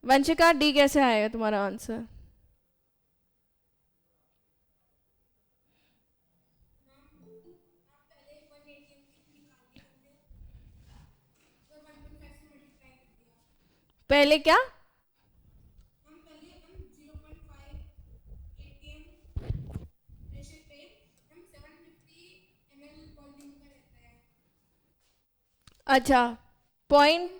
वंशिका डी कैसे आएगा तुम्हारा आंसर? पहले क्या? अच्छा, point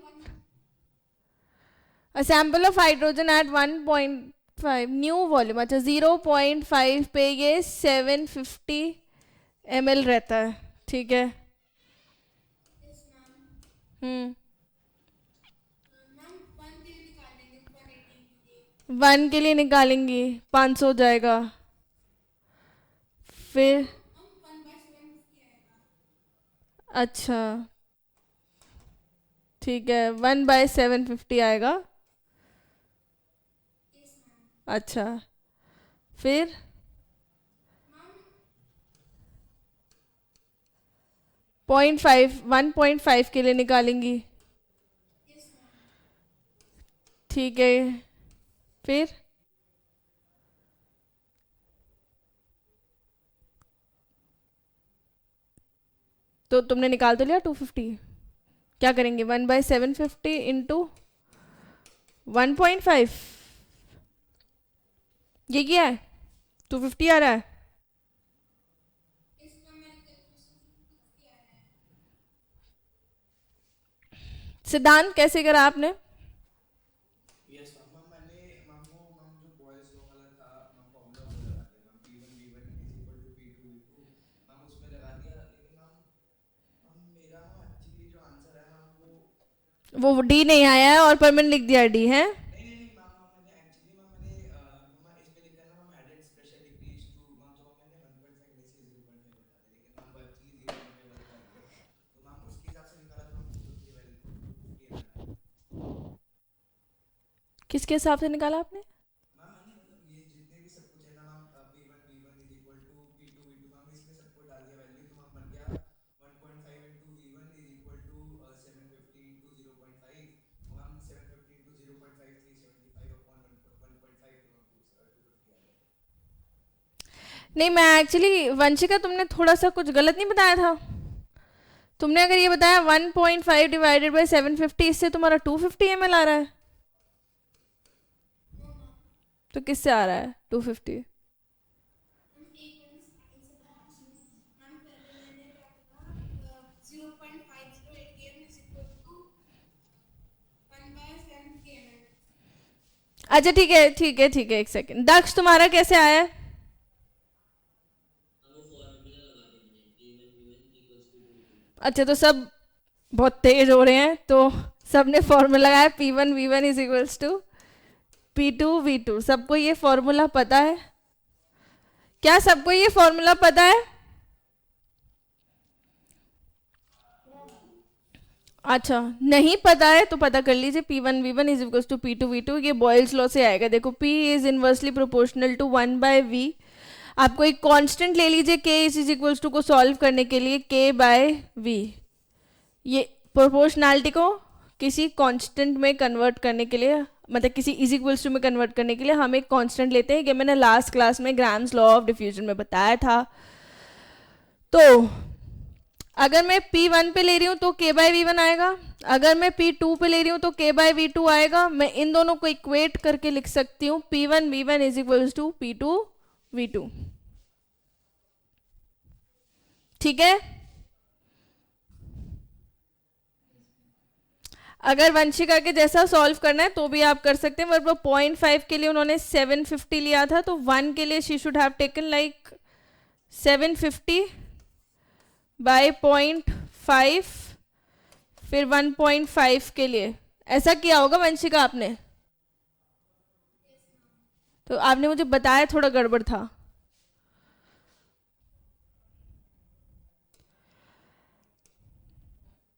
a sample of hydrogen at 1.5 new volume. अच्छा, 0.5 पे ये 750 ml रहता है, ठीक है। हम्म, 1 के लिए निकालेंगी 500 हो जाएगा। फिर अच्छा ठीक है, 1/750 आएगा। अच्छा, फिर 1.5 के लिए निकालेंगी, ठीक है। फिर तो तुमने निकाल तो लिया 250। क्या करेंगे 1/750 इंटू 1.5, ये क्या है? 250 आ रहा है। सिद्धांत कैसे करा आपने? Yes ma'am. मैम मैंने मैम वो मैम जो बॉयज लॉ वाला था मैम, फॉर्मूला वो लगा दिया ma'am, P1 V1 is equal to P2 V2 ma'am, उसमें लगा दिया। लेकिन मैम मैम मेरा मैम एक्चुअली जो आंसर है मैम वो डी नहीं आया है और पर मैंने लिख दिया डी है। नहीं मैम, मैंने एक्चुअली मैम मैंने मैम इस पे लिखा है ना ma'am, headed pressure decrease to ma'am, तो मैम मैंने 1.5 में से 0.5 हटा दिया, लेकिन मैम वो एक्चुअली 0.5 वाली वैल्यू है। तो मैम उसके हिसाब से निकाला तो मैम 250 वैल्यू 250 ml आया। किसके हिसाब से निकाला आपने? मैम मैंने मतलब ये जितने भी सब कुछ है ना ma'am, P1 V1 is equal to P2 V2 ma'am, इसमें सबको डाल दिया वैल्यू, तो मैम बन गया 1.5 into V1 is equal to 750 into 0.5, और मैम 750 इंटू 0.5 375 अपॉन 1.5, तो मैम 250 आ गया। नहीं, मैं एक्चुअली वंशिका, तुमने थोड़ा सा कुछ गलत नहीं बताया था। तुमने अगर ये बताया 1.5 डिवाइडेड बाई 750, इससे तुम्हारा 250 ml आ रहा है। तो किससे आ रहा है 250? अच्छा ठीक है ठीक है ठीक है, एक सेकेंड। दक्ष तुम्हारा कैसे आया है? अच्छा, तो सब बहुत तेज हो रहे हैं, तो सबने फॉर्मूला लगाया P1 V1 is equals to P2 V2। सबको ये फॉर्मूला पता है? क्या सबको ये फॉर्मूला पता है? अच्छा, नहीं पता है तो पता कर लीजिए, P1V1 is equal to P2V2, ये बॉयल्स लॉ से आएगा। देखो P is inversely proportional to 1/V। आपको एक कांस्टेंट ले लीजिए K इज इक्वल टू को सॉल्व करने के लिए K/V। ये प्रोपोर्शनैलिटी को किसी कांस्टेंट में कन्वर्ट करने के लिए, मतलब किसी इज इक्वल्स टू में कन्वर्ट करने के लिए हम एक कांस्टेंट लेते हैं। ये मैंने लास्ट क्लास में ग्राम्स लॉ ऑफ डिफ्यूजन में बताया था। तो अगर मैं P1 पे ले रही हूँ तो K/V1 आएगा, अगर मैं P2 पे ले रही हूँ तो K/V2 आएगा। मैं इन दोनों को इक्वेट करके लिख सकती हूँ P1V1 is equal to P2V2। ठीक है। अगर वंशिका के जैसा सॉल्व करना है तो भी आप कर सकते हैं, बट वो 0.5 के लिए उन्होंने 750 लिया था, तो 1 के लिए she should have taken like 750 by 0.5, फिर 1.5 के लिए ऐसा किया होगा वंशिका आपने। तो आपने मुझे बताया थोड़ा गड़बड़ था।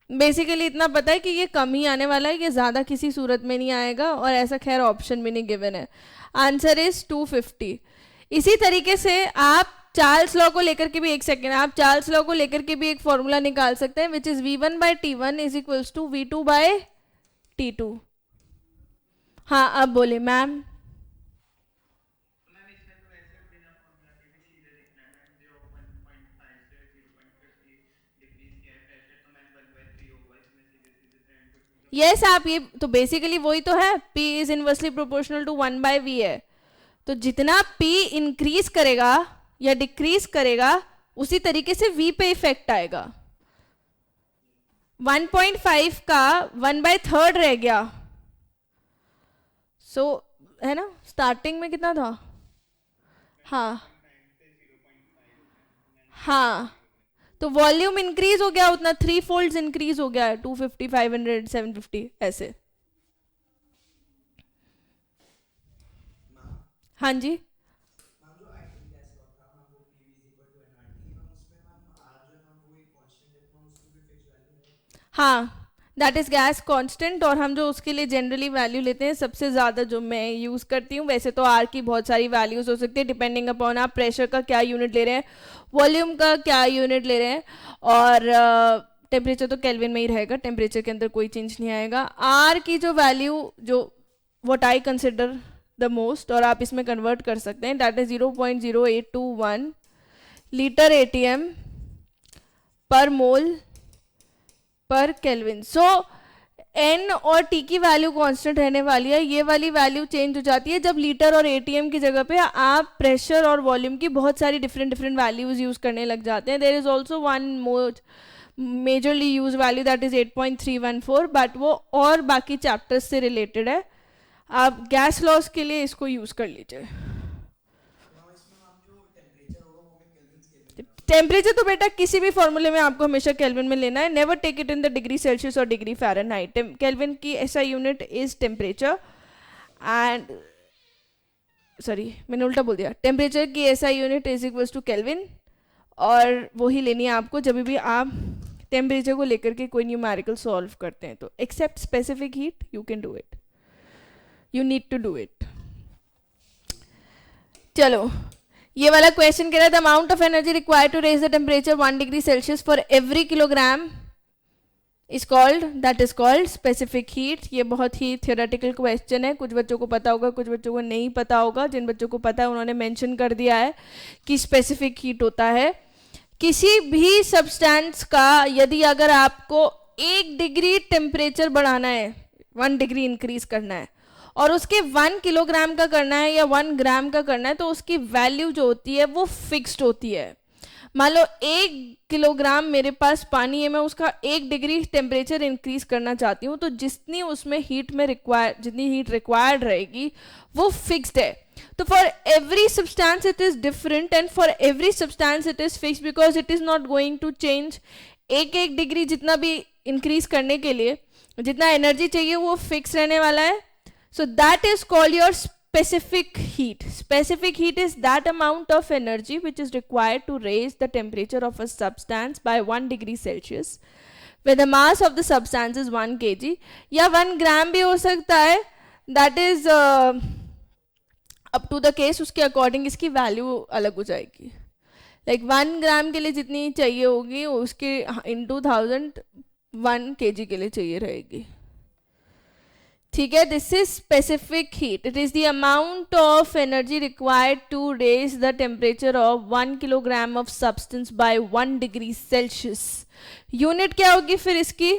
बेसिकली इतना पता है कि ये कम ही आने वाला है, ये ज़्यादा किसी सूरत में नहीं आएगा, और ऐसा खैर ऑप्शन भी नहीं गिवन है। Answer is 250। इसी तरीके से आप चार्ल्स लॉ को लेकर के भी, एक सेकेंड, आप चार्ल्स लॉ को लेकर के भी एक फॉर्मूला निकाल सकते हैं, which is V1/T1 is equals to V2/T2। हाँ, अब बोले मैम। यस आप ये तो बेसिकली वही तो है, P is inversely proportional to 1/V है। तो जितना P इंक्रीज करेगा या डिक्रीज करेगा उसी तरीके से V पे इफेक्ट आएगा। 1.5 का 1/3 रह गया। सो है ना, स्टार्टिंग में कितना था? हाँ हाँ, तो वॉल्यूम इंक्रीज हो गया उतना, 3 फोल्ड्स इंक्रीज हो गया है, 250, 500, 750 ऐसे। हाँ जी, मैम जो आइडियल गैस लॉ था मैम, वो PV is equal to nRT ma'am, उसमें मैम R जो है मैम वो एक कांस्टेंट है, तो मैम उसकी कोई फिक्स वैल्यू है? हाँ दैट इज गैस कांस्टेंट, और हम जो उसके लिए जनरली वैल्यू लेते हैं, सबसे ज़्यादा जो मैं यूज़ करती हूँ, वैसे तो आर की बहुत सारी वैल्यूज़ हो सकती है डिपेंडिंग अपॉन आप प्रेशर का क्या यूनिट ले रहे हैं, वॉल्यूम का क्या यूनिट ले रहे हैं, और टेम्परेचर तो केल्विन में ही रहेगा, टेम्परेचर के अंदर कोई चेंज नहीं आएगा। आर की जो वैल्यू, जो what I consider the most, और आप इसमें कन्वर्ट कर सकते हैं, दैट इज 0.0821 लीटर ATM पर मोल पर केल्विन। सो N और T की वैल्यू कांस्टेंट रहने वाली है, ये वाली वैल्यू चेंज हो जाती है जब लीटर और ATM की जगह पे आप प्रेशर और वॉल्यूम की बहुत सारी डिफरेंट डिफरेंट वैल्यूज यूज करने लग जाते हैं। There is also one more majorly use value that is 8.314, but वो और बाकी चैप्टर्स से रिलेटेड है। आप गैस लॉस के लिए इसको यूज कर लीजिए। मैम इसमें मैम जो टेम्परेचर होगा वो हमें केल्विन में टेम्परेचर तो बेटा किसी भी फॉर्मूले में आपको हमेशा केल्विन में लेना है, never take it in the degree Celsius और डिग्री फ़ारेनहाइट। केल्विन की SI unit is temperature, and sorry मैंने उल्टा बोल दिया, टेम्परेचर की SI unit is equals to kelvin, और वही लेनी है आपको जब भी आप टेम्परेचर को लेकर के कोई न्यूमेरिकल सॉल्व करते हैं। तो except specific heat you can do it, you need to do it. चलो, ये वाला क्वेश्चन कह रहा था amount of energy required to raise the temperature 1 degree Celsius for every kilogram is called, that is called specific heat. ये बहुत ही theoretical question है, कुछ बच्चों को पता होगा, कुछ बच्चों को नहीं पता होगा। जिन बच्चों को पता है उन्होंने मेंशन कर दिया है कि स्पेसिफिक हीट होता है किसी भी सब्सटेंस का, यदि अगर आपको 1 डिग्री टेम्परेचर बढ़ाना है, 1 डिग्री इंक्रीज करना है, और उसके 1 किलोग्राम का करना है या 1 ग्राम का करना है, तो उसकी वैल्यू जो होती है वो फिक्स्ड होती है। मान लो 1 किलोग्राम मेरे पास पानी है, मैं उसका 1 डिग्री टेम्परेचर इंक्रीज करना चाहती हूँ, तो जितनी उसमें हीट में जितनी हीट रिक्वायर्ड रहेगी वो फिक्स्ड है। तो for every substance it is different, and for every substance it is fixed, because it is not going to change. एक डिग्री जितना भी इंक्रीज करने के लिए जितना एनर्जी चाहिए वो फिक्स रहने वाला है। So that is called your specific heat. Specific heat is that amount of energy which is required to raise the temperature of a substance by 1 degree Celsius with the mass of the substance is 1 kg, या 1 ग्राम भी हो सकता है, that is up to the case, उसके according इसकी value अलग हो जाएगी. लाइक 1 ग्राम के लिए जितनी चाहिए होगी उसके इंटू 1000 1 kg के लिए चाहिए रहेगी. ठीक है, this is specific heat. It is the amount of energy required to raise the temperature of 1 kilogram of substance by 1 degree Celsius. Unit क्या होगी फिर इसकी?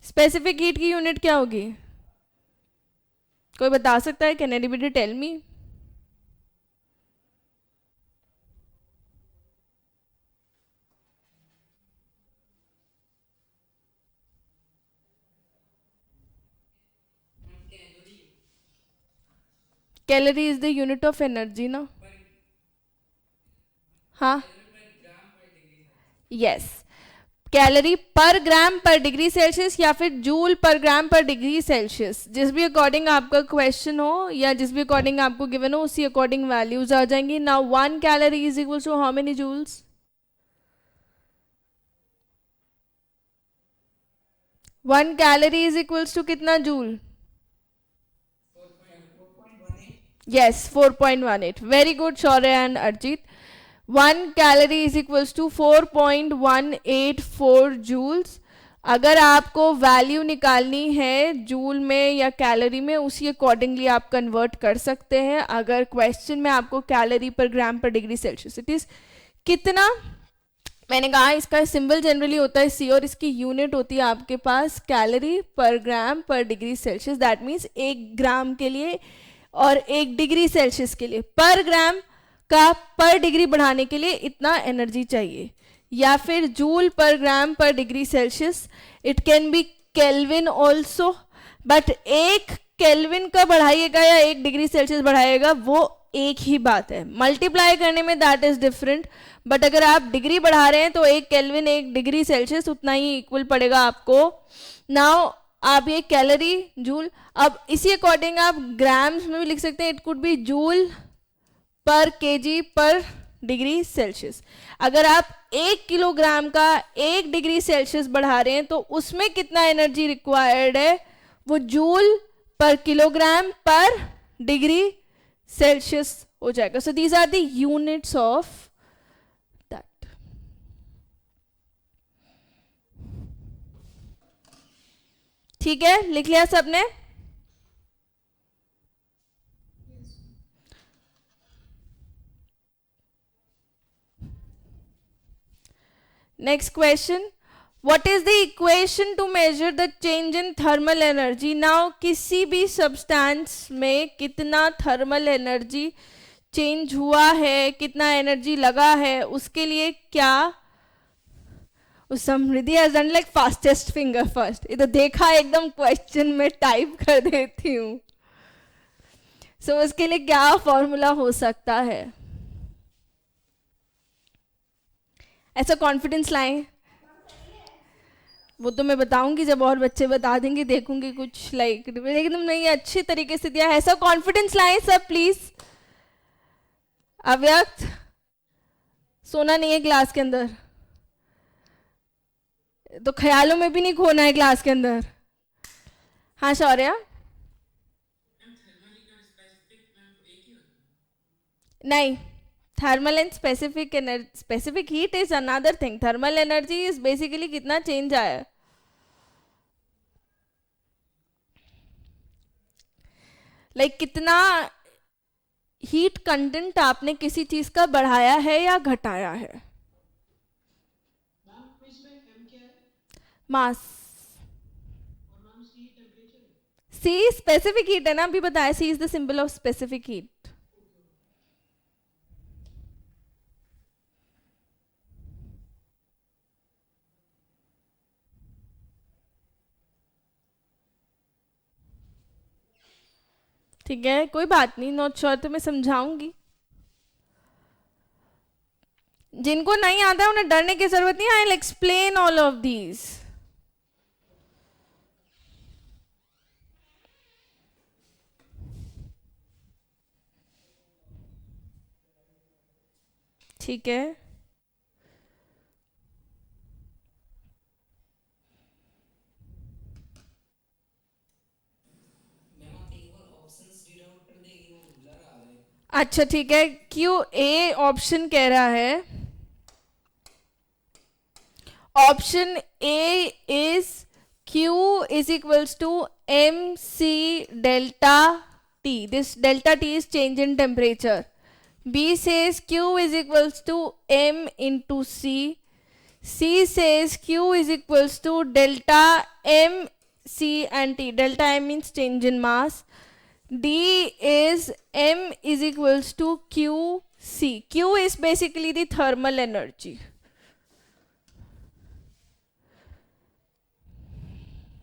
स्पेसिफिक हीट की यूनिट क्या होगी? कोई बता सकता है? Can anybody tell me? Calorie is the unit of energy ना? हाँ, यस. कैलोरी पर ग्राम पर डिग्री सेल्सियस या फिर जूल पर ग्राम पर डिग्री सेल्सियस, जिस भी अकॉर्डिंग आपका क्वेश्चन हो या जिस भी अकॉर्डिंग आपको गिवन हो उसी अकॉर्डिंग वैल्यूज आ जाएंगी. Now 1 calorie is equal to how many joules? 1 calorie is equals to कितना joule? Yes, 4.18. Very good, Shaurya and Arjit. 1 calorie is equals to 4.184 joules. अगर आपको वैल्यू निकालनी है जूल में या कैलोरी में, उसी अकॉर्डिंगली आप कन्वर्ट कर सकते हैं. अगर क्वेश्चन में आपको कैलोरी पर ग्राम पर डिग्री सेल्सियस, इट इज कितना, मैंने कहा इसका सिंबल जनरली होता है सी और इसकी यूनिट होती है आपके पास कैलोरी पर ग्राम पर डिग्री सेल्सियस. दैट मीन्स 1 ग्राम के लिए और 1 डिग्री सेल्सियस के लिए पर ग्राम का पर डिग्री बढ़ाने के लिए इतना एनर्जी चाहिए, या फिर जूल पर ग्राम पर degree Celsius. It can be kelvin also, but 1 kelvin का बढ़ाइएगा या 1 डिग्री सेल्सियस बढ़ाइएगा वो एक ही बात है. मल्टीप्लाई करने में दैट इज डिफरेंट, बट अगर आप डिग्री बढ़ा रहे हैं तो 1 केल्विन 1 डिग्री सेल्सियस उतना ही इक्वल पड़ेगा आपको. नाउ आप ये कैलोरी जूल, अब इसी अकॉर्डिंग आप ग्राम्स में भी लिख सकते हैं. इट कुड बी जूल पर केजी पर डिग्री सेल्सियस. अगर आप 1 किलोग्राम का 1 डिग्री सेल्सियस बढ़ा रहे हैं तो उसमें कितना एनर्जी रिक्वायर्ड है, वो जूल पर किलोग्राम पर डिग्री सेल्सियस हो जाएगा. So these are the units of that. ठीक है, लिख लिया सबने? Next question, what is the equation to measure the change in thermal energy? Now किसी भी सब्सटेंस में कितना थर्मल एनर्जी चेंज हुआ है, कितना एनर्जी लगा है, उसके लिए क्या, Samriddhi has done like fastest finger first. इधर देखा एकदम क्वेश्चन में टाइप कर देती हूँ. सो उसके लिए क्या फॉर्मूला हो सकता है? ऐसा कॉन्फिडेंस लाएं. वो तो मैं बताऊंगी जब और बच्चे बता देंगे, देखूंगी कुछ लाइक एकदम नहीं अच्छी तरीके से दिया. ऐसा कॉन्फिडेंस लाएं सब प्लीज. अव्यक्त सोना नहीं है क्लास के अंदर, तो ख्यालों में भी नहीं खोना है क्लास के अंदर. हाँ शौर्या? नहीं, thermal and specific energy, specific heat is another thing. Thermal energy is basically कितना चेंज आया, लाइक कितना हीट कंटेंट आपने किसी चीज का बढ़ाया है या घटाया है. मास. सी स्पेसिफिक हीट है ना, अभी बताया. C is the symbol of specific heat. ठीक है, कोई बात नहीं, नॉट श्योर तो मैं समझाऊंगी. जिनको नहीं आता है उन्हें डरने की जरूरत नहीं. I will explain all of these. ठीक है, मैम आप एक बार ऑप्शंस रीड आउट कर देंगी, वो ब्लर आ रहा है। अच्छा ठीक है। क्यू ए ऑप्शन कह रहा है, option A is Q is equals to mc delta T. This delta T is change in temperature. B says Q is equals to m into C. C says Q is equals to delta m C and T. Delta m means change in mass. D is m is equals to Q C. Q is basically the thermal energy.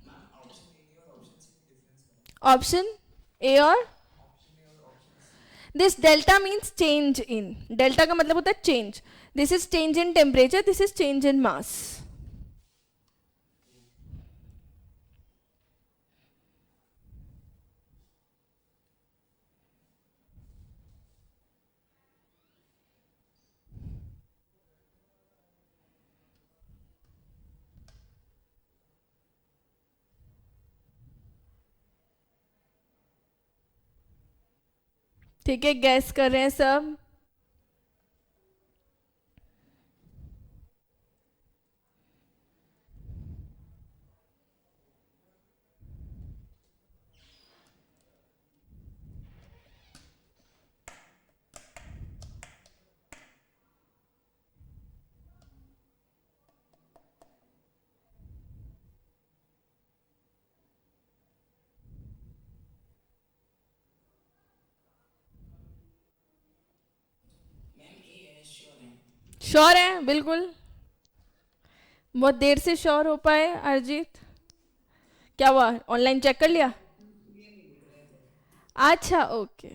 Ma'am option A और option C में difference बताइए। Option A और option A और option C. this delta means change in, delta का मतलब होता है change. This is change in temperature, this is change in mass. ठीक है, गैस कर रहे हैं सब। मैम ए है, श्योर है। श्योर है बिल्कुल, बहुत देर से श्योर हो पाए अरजीत? क्या हुआ, ऑनलाइन चेक कर लिया? अच्छा ओके,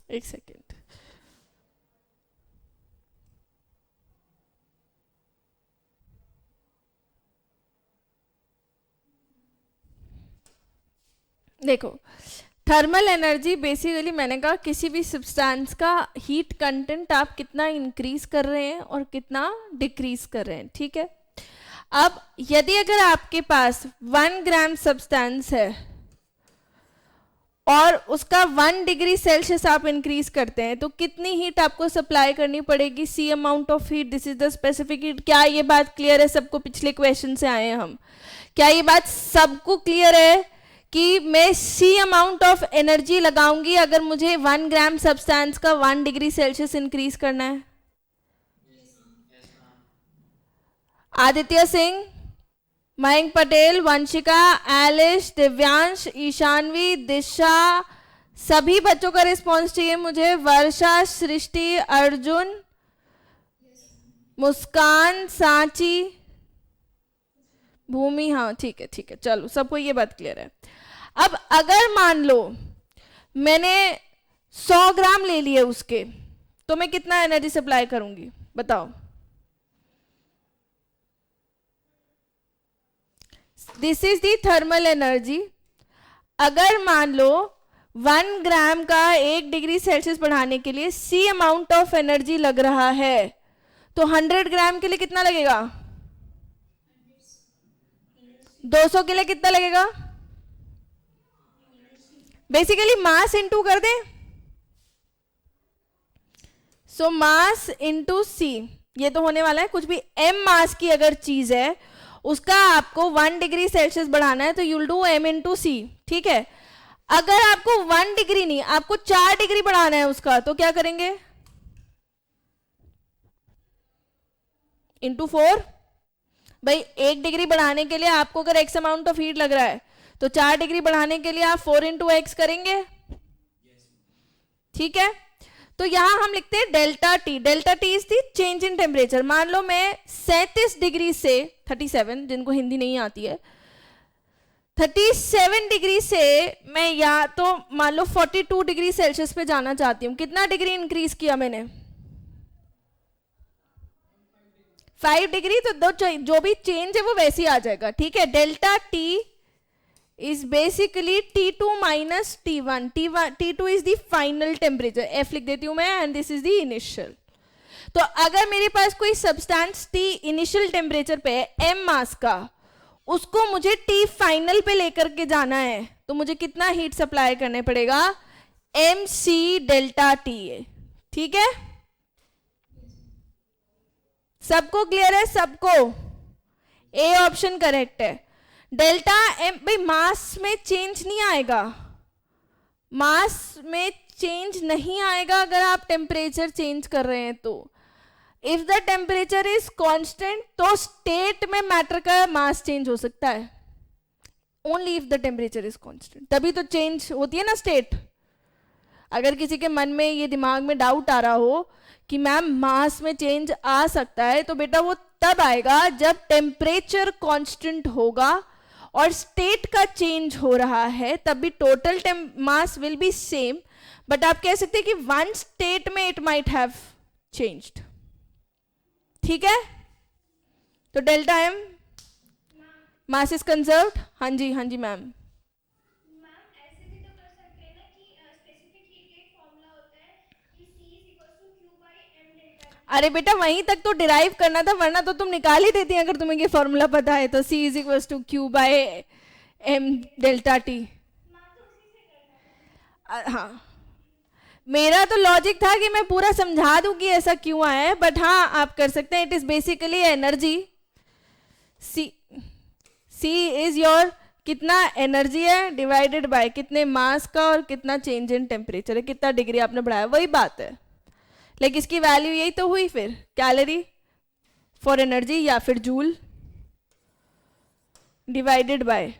एक सेकेंड। देखो, थर्मल एनर्जी बेसिकली मैंने कहा किसी भी सब्सटेंस का हीट कंटेंट आप कितना इंक्रीज कर रहे हैं और कितना डिक्रीज कर रहे हैं, ठीक है। अब यदि अगर आपके पास 1 ग्राम सब्सटेंस है और उसका 1 डिग्री सेल्सियस आप इंक्रीज करते हैं तो कितनी हीट आपको सप्लाई करनी पड़ेगी? C amount of heat, this is the specific heat. क्या ये बात क्लियर है सबको? पिछले क्वेश्चन से आए हैं हम, क्या ये बात सबको क्लियर है कि मैं सी अमाउंट ऑफ एनर्जी लगाऊंगी अगर मुझे 1 ग्राम सब्सटेंस का 1 डिग्री सेल्सियस इंक्रीज करना है? आदित्य सिंह, मयंक पटेल, वंशिका, एलिश, दिव्यांश, ईशानवी, दिशा, सभी बच्चों का रिस्पॉन्स चाहिए मुझे। वर्षा, सृष्टि, अर्जुन, मुस्कान, सांची, भूमि, हाँ ठीक है ठीक है, चलो सबको ये बात क्लियर है। अब अगर मान लो मैंने 100 ग्राम ले लिए उसके, तो मैं कितना एनर्जी सप्लाई करूंगी बताओ? This is the thermal energy. अगर मान लो 1 ग्राम का 1 डिग्री सेल्सियस बढ़ाने के लिए सी अमाउंट ऑफ एनर्जी लग रहा है, तो 100 ग्राम के लिए कितना लगेगा? 200 के लिए कितना लगेगा? बेसिकली मास इंटू कर दें, सो मास इंटू सी, ये तो होने वाला है। कुछ भी m मास की अगर चीज है उसका आपको 1 डिग्री सेल्सियस बढ़ाना है तो यूल डू m इंटू सी, ठीक है। अगर आपको 1 डिग्री नहीं, आपको 4 डिग्री बढ़ाना है उसका, तो क्या करेंगे? इंटू 4। भाई 1 डिग्री बढ़ाने के लिए आपको अगर x अमाउंट ऑफ हीट लग रहा है तो 4 डिग्री बढ़ाने के लिए आप 4 इंटू एक्स करेंगे, ठीक है। तो यहां हम लिखते हैं delta T. Delta T is the change in temperature. मान लो मैं 37 डिग्री से 37, जिनको हिंदी नहीं आती है, 37 डिग्री से मैं या तो मान लो 42 डिग्री सेल्सियस पे जाना चाहती हूँ। कितना डिग्री इंक्रीज किया मैंने? 5 डिग्री। तो जो भी चेंज है वो वैसे ही आ जाएगा, ठीक है। Delta T is basically T2 minus T1. T2 is the final temperature. F लिख देती हूँ मैं, and this is the initial. तो अगर मेरे पास कोई सब्सटेंस T इनिशियल टेम्परेचर पे है m मास का, उसको मुझे T फाइनल पे लेकर के जाना है, तो मुझे कितना हीट सप्लाई करने पड़ेगा? mc delta TA. ठीक है, सबको क्लियर है? सबको ए ऑप्शन करेक्ट है. डेल्टा एम, भाई मास में चेंज नहीं आएगा, मास में चेंज नहीं आएगा अगर आप टेम्परेचर चेंज कर रहे हैं तो. If the temperature is constant तो स्टेट में मैटर का मास चेंज हो सकता है. Only if the temperature is constant, तभी तो चेंज होती है ना स्टेट. अगर किसी के मन में ये दिमाग में डाउट आ रहा हो कि मैम मास में चेंज आ सकता है, तो बेटा वो तब आएगा जब टेम्परेचर कांस्टेंट होगा और स्टेट का चेंज हो रहा है, तब भी total mass will be same, but आप कह सकते हैं कि वन स्टेट में इट माइट हैव चेंज्ड. ठीक है, तो delta M mass is conserved. हाँ जी, हाँ जी मैम. अरे बेटा वहीं तक तो डिराइव करना था, वरना तो तुम निकाल ही देती अगर तुम्हें ये फॉर्मूला पता है तो. C is equal to Q by M delta T. हाँ, मेरा तो लॉजिक था कि मैं पूरा समझा दूं कि ऐसा क्यों आया है, बट हाँ आप कर सकते हैं. It is basically energy. C is your कितना एनर्जी है डिवाइडेड बाय कितने मास का और कितना चेंज इन टेम्परेचर है, कितना डिग्री आपने बढ़ाया, वही बात है. लेकिन इसकी वैल्यू यही तो हुई फिर, कैलोरी फॉर एनर्जी या फिर जूल डिवाइडेड बाय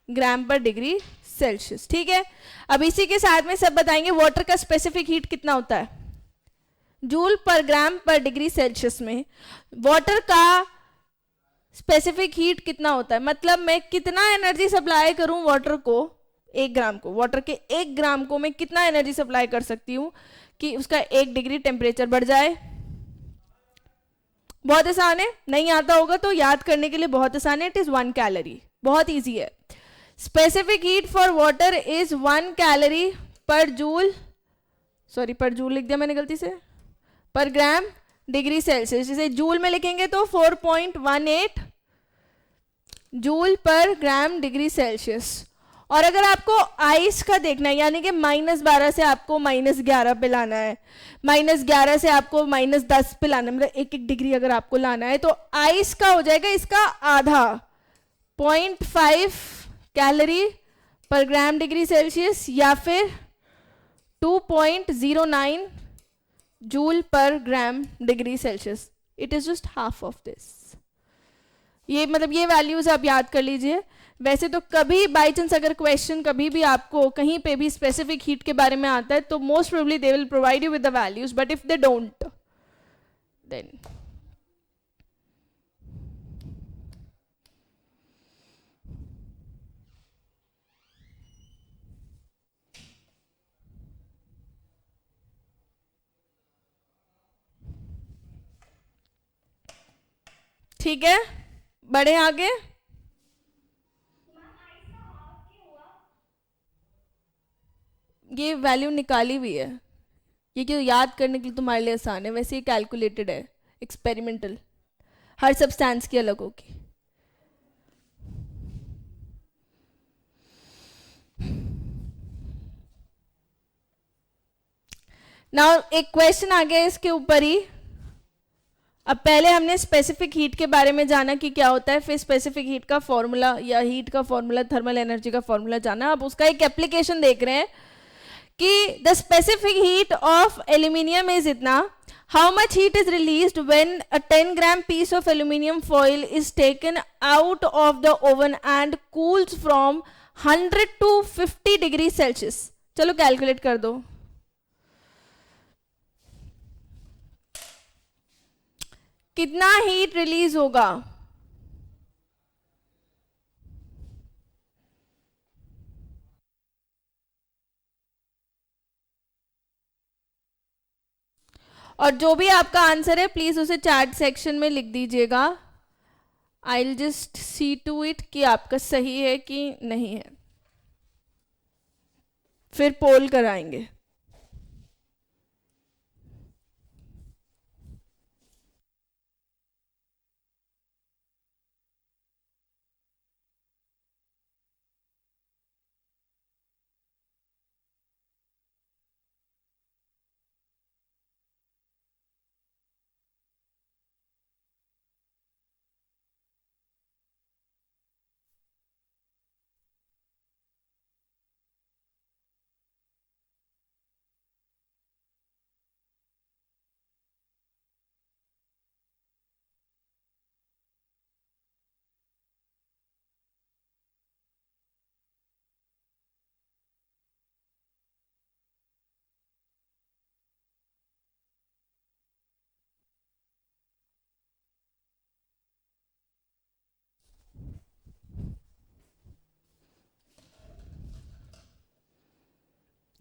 ग्राम पर डिग्री सेल्सियस. ठीक है, अब इसी के साथ में सब बताएंगे वाटर का स्पेसिफिक हीट कितना होता है. जूल पर ग्राम पर डिग्री सेल्सियस में वाटर का स्पेसिफिक हीट कितना होता है, मतलब मैं कितना एनर्जी सप्लाई करूं वाटर को, 1 ग्राम को, वाटर के 1 ग्राम को मैं कितना एनर्जी सप्लाई कर सकती हूं कि उसका 1 डिग्री टेम्परेचर बढ़ जाए. बहुत आसान है, नहीं आता होगा तो याद करने के लिए बहुत आसान है. इट इज 1 कैलोरी, बहुत इजी है. Specific heat for water is 1 calorie पर जूल, सॉरी पर जूल लिख दिया मैंने गलती से, पर ग्राम डिग्री सेल्सियस. जैसे जूल में लिखेंगे तो 4.18 जूल पर ग्राम डिग्री सेल्सियस. और अगर आपको आइस का देखना है, यानी कि -12 से आपको -11 पे लाना है, -11 से आपको -10 पे लाना है, मतलब 1 डिग्री अगर आपको लाना है, तो आइस का हो जाएगा इसका आधा, 0.5 कैलोरी पर ग्राम डिग्री सेल्सियस, या फिर 2.09 जूल पर gram degree Celsius. It is just half of this. ये मतलब ये वैल्यूज आप याद कर लीजिए. वैसे तो कभी बाई चांस अगर क्वेश्चन कभी भी आपको कहीं पे भी स्पेसिफिक हीट के बारे में आता है तो most probably they will provide you with the values, but if they don't then ठीक है. बढ़े आगे. ये वैल्यू निकाली हुई है, ये क्यों याद करने के लिए तुम्हारे लिए आसान है, वैसे ये कैलकुलेटेड है, एक्सपेरिमेंटल, हर सब्सटेंस की अलग होगी. नाउ एक क्वेश्चन आ गया इसके ऊपर ही. अब पहले हमने स्पेसिफिक हीट के बारे में जाना कि क्या होता है, फिर स्पेसिफिक हीट का फॉर्मूला या हीट का फॉर्मूला, थर्मल एनर्जी का फॉर्मूला जाना. अब उसका एक एप्लीकेशन देख रहे हैं कि the specific heat of aluminium is इतना, how much heat is released when a 10 gram piece of aluminium foil is taken out of the oven and cools from 100 to 50 degree Celsius. चलो calculate कर दो. कितना heat release होगा? और जो भी आपका आंसर है प्लीज उसे चैट सेक्शन में लिख दीजिएगा. I will just see to it कि आपका सही है कि नहीं है, फिर पोल कराएंगे.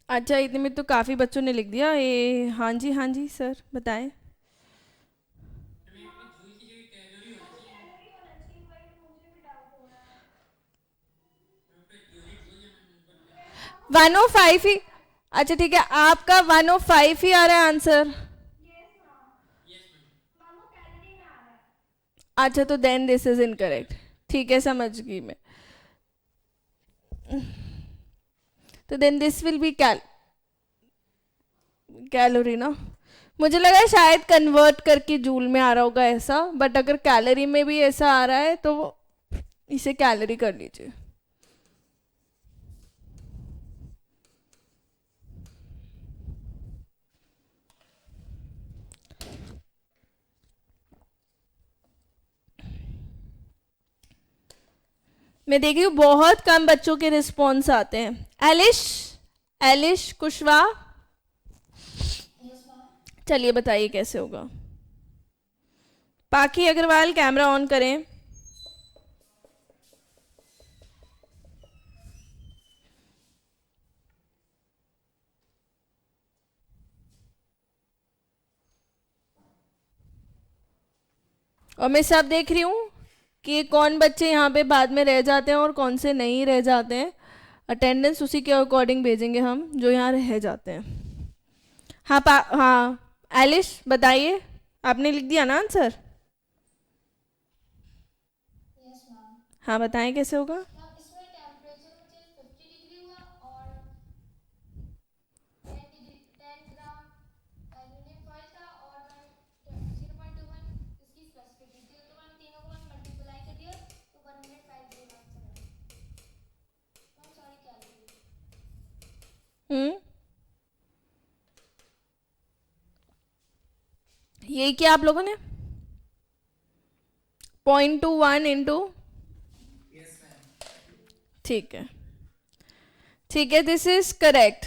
अच्छा, इतने में तो काफ़ी बच्चों ने लिख दिया. ये हाँ जी सर बताएं. हमें जूल की जगह कैलोरी होना चाहिए. हमें पे यूनिट जूल या नंबर पे. 105 ही. अच्छा ठीक है, आपका 105 ही आ रहा है आंसर. Yes ma'am. अच्छा, तो देन दिस इज इनकरेक्ट. ठीक है, समझ गई मैं. तो then this will be calorie ना. मुझे लगा शायद कन्वर्ट करके जूल में आ रहा होगा ऐसा, बट अगर कैलोरी में भी ऐसा आ रहा है तो इसे कैलोरी कर लीजिए. मैं देख रही हूँ बहुत कम बच्चों के रिस्पॉन्स आते हैं. एलिश, एलिश कुशवाहा, चलिए बताइए कैसे होगा. पाखी अग्रवाल कैमरा ऑन करें. और मैं सब देख रही हूँ कि कौन बच्चे यहाँ पे बाद में रह जाते हैं और कौन से नहीं रह जाते हैं. अटेंडेंस उसी के अकॉर्डिंग भेजेंगे हम जो यहाँ रह जाते हैं. हाँ हाँ एलिश बताइए, आपने लिख दिया ना आंसर. Yes ma'am. हाँ बताएं कैसे होगा. मैम इसमें टेम्परेचर में चेंज 50 डिग्री हुआ और 10 ग्राम एल्यूमिनियम फॉइल था और मैम 0.21 इसकी स्पेसिफिसिटी थी, तो मैम तीनों को मैम मल्टीप्लाई कर दिया तो 105 ग्राम आंसर है. Ma'am sorry calorie. ये किया आप लोगों ने 0.21 इंटू. Yes ma'am. ठीक है ठीक है, this is correct.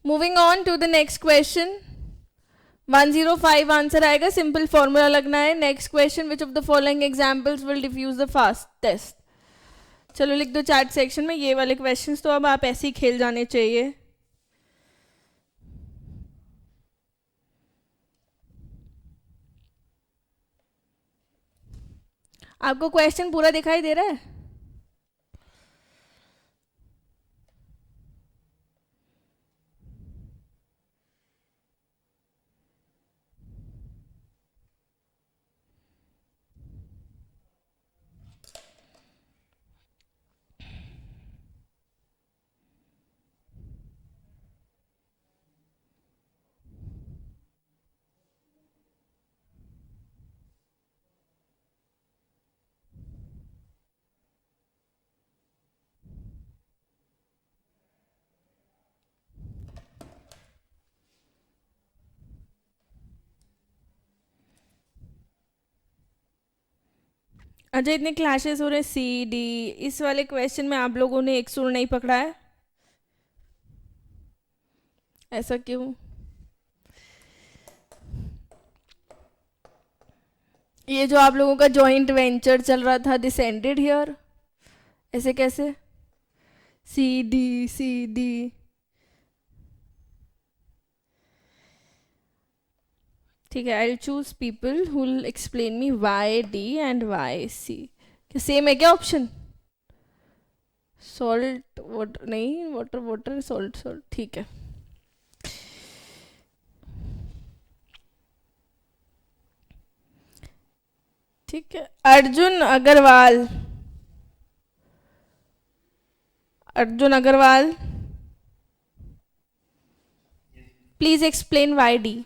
Moving on to the next question. 105 answer आएगा. सिंपल फॉर्मूला लगना है. Next question, which of the following examples will diffuse the fastest. चलो लिख दो चैट सेक्शन में. ये वाले क्वेश्चंस तो अब आप ऐसे ही खेल जाने चाहिए. आपको क्वेश्चन पूरा दिखाई दे रहा है. अच्छा, इतने क्लैशेस हो रहे हैं. सी डी, इस वाले क्वेश्चन में आप लोगों ने एक सुर नहीं पकड़ा है. ऐसा क्यों. ये जो आप लोगों का जॉइंट वेंचर चल रहा था, दिस एंडेड हियर. ऐसे कैसे. C D C D. ठीक है, I will choose people who will explain me why D and why C. क्या सेम है क्या ऑप्शन? सॉल्ट वाटर नहीं, वाटर वाटर, सॉल्ट सॉल्ट, ठीक है। ठीक है, Arjun Agarwal, Arjun Agarwal, please explain why D.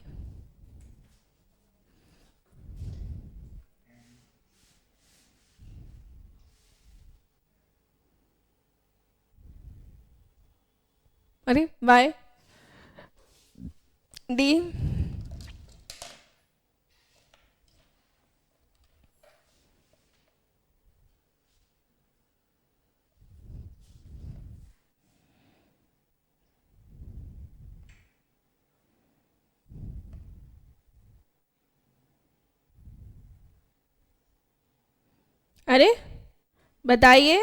अरे वाई डी? अरे बताइए।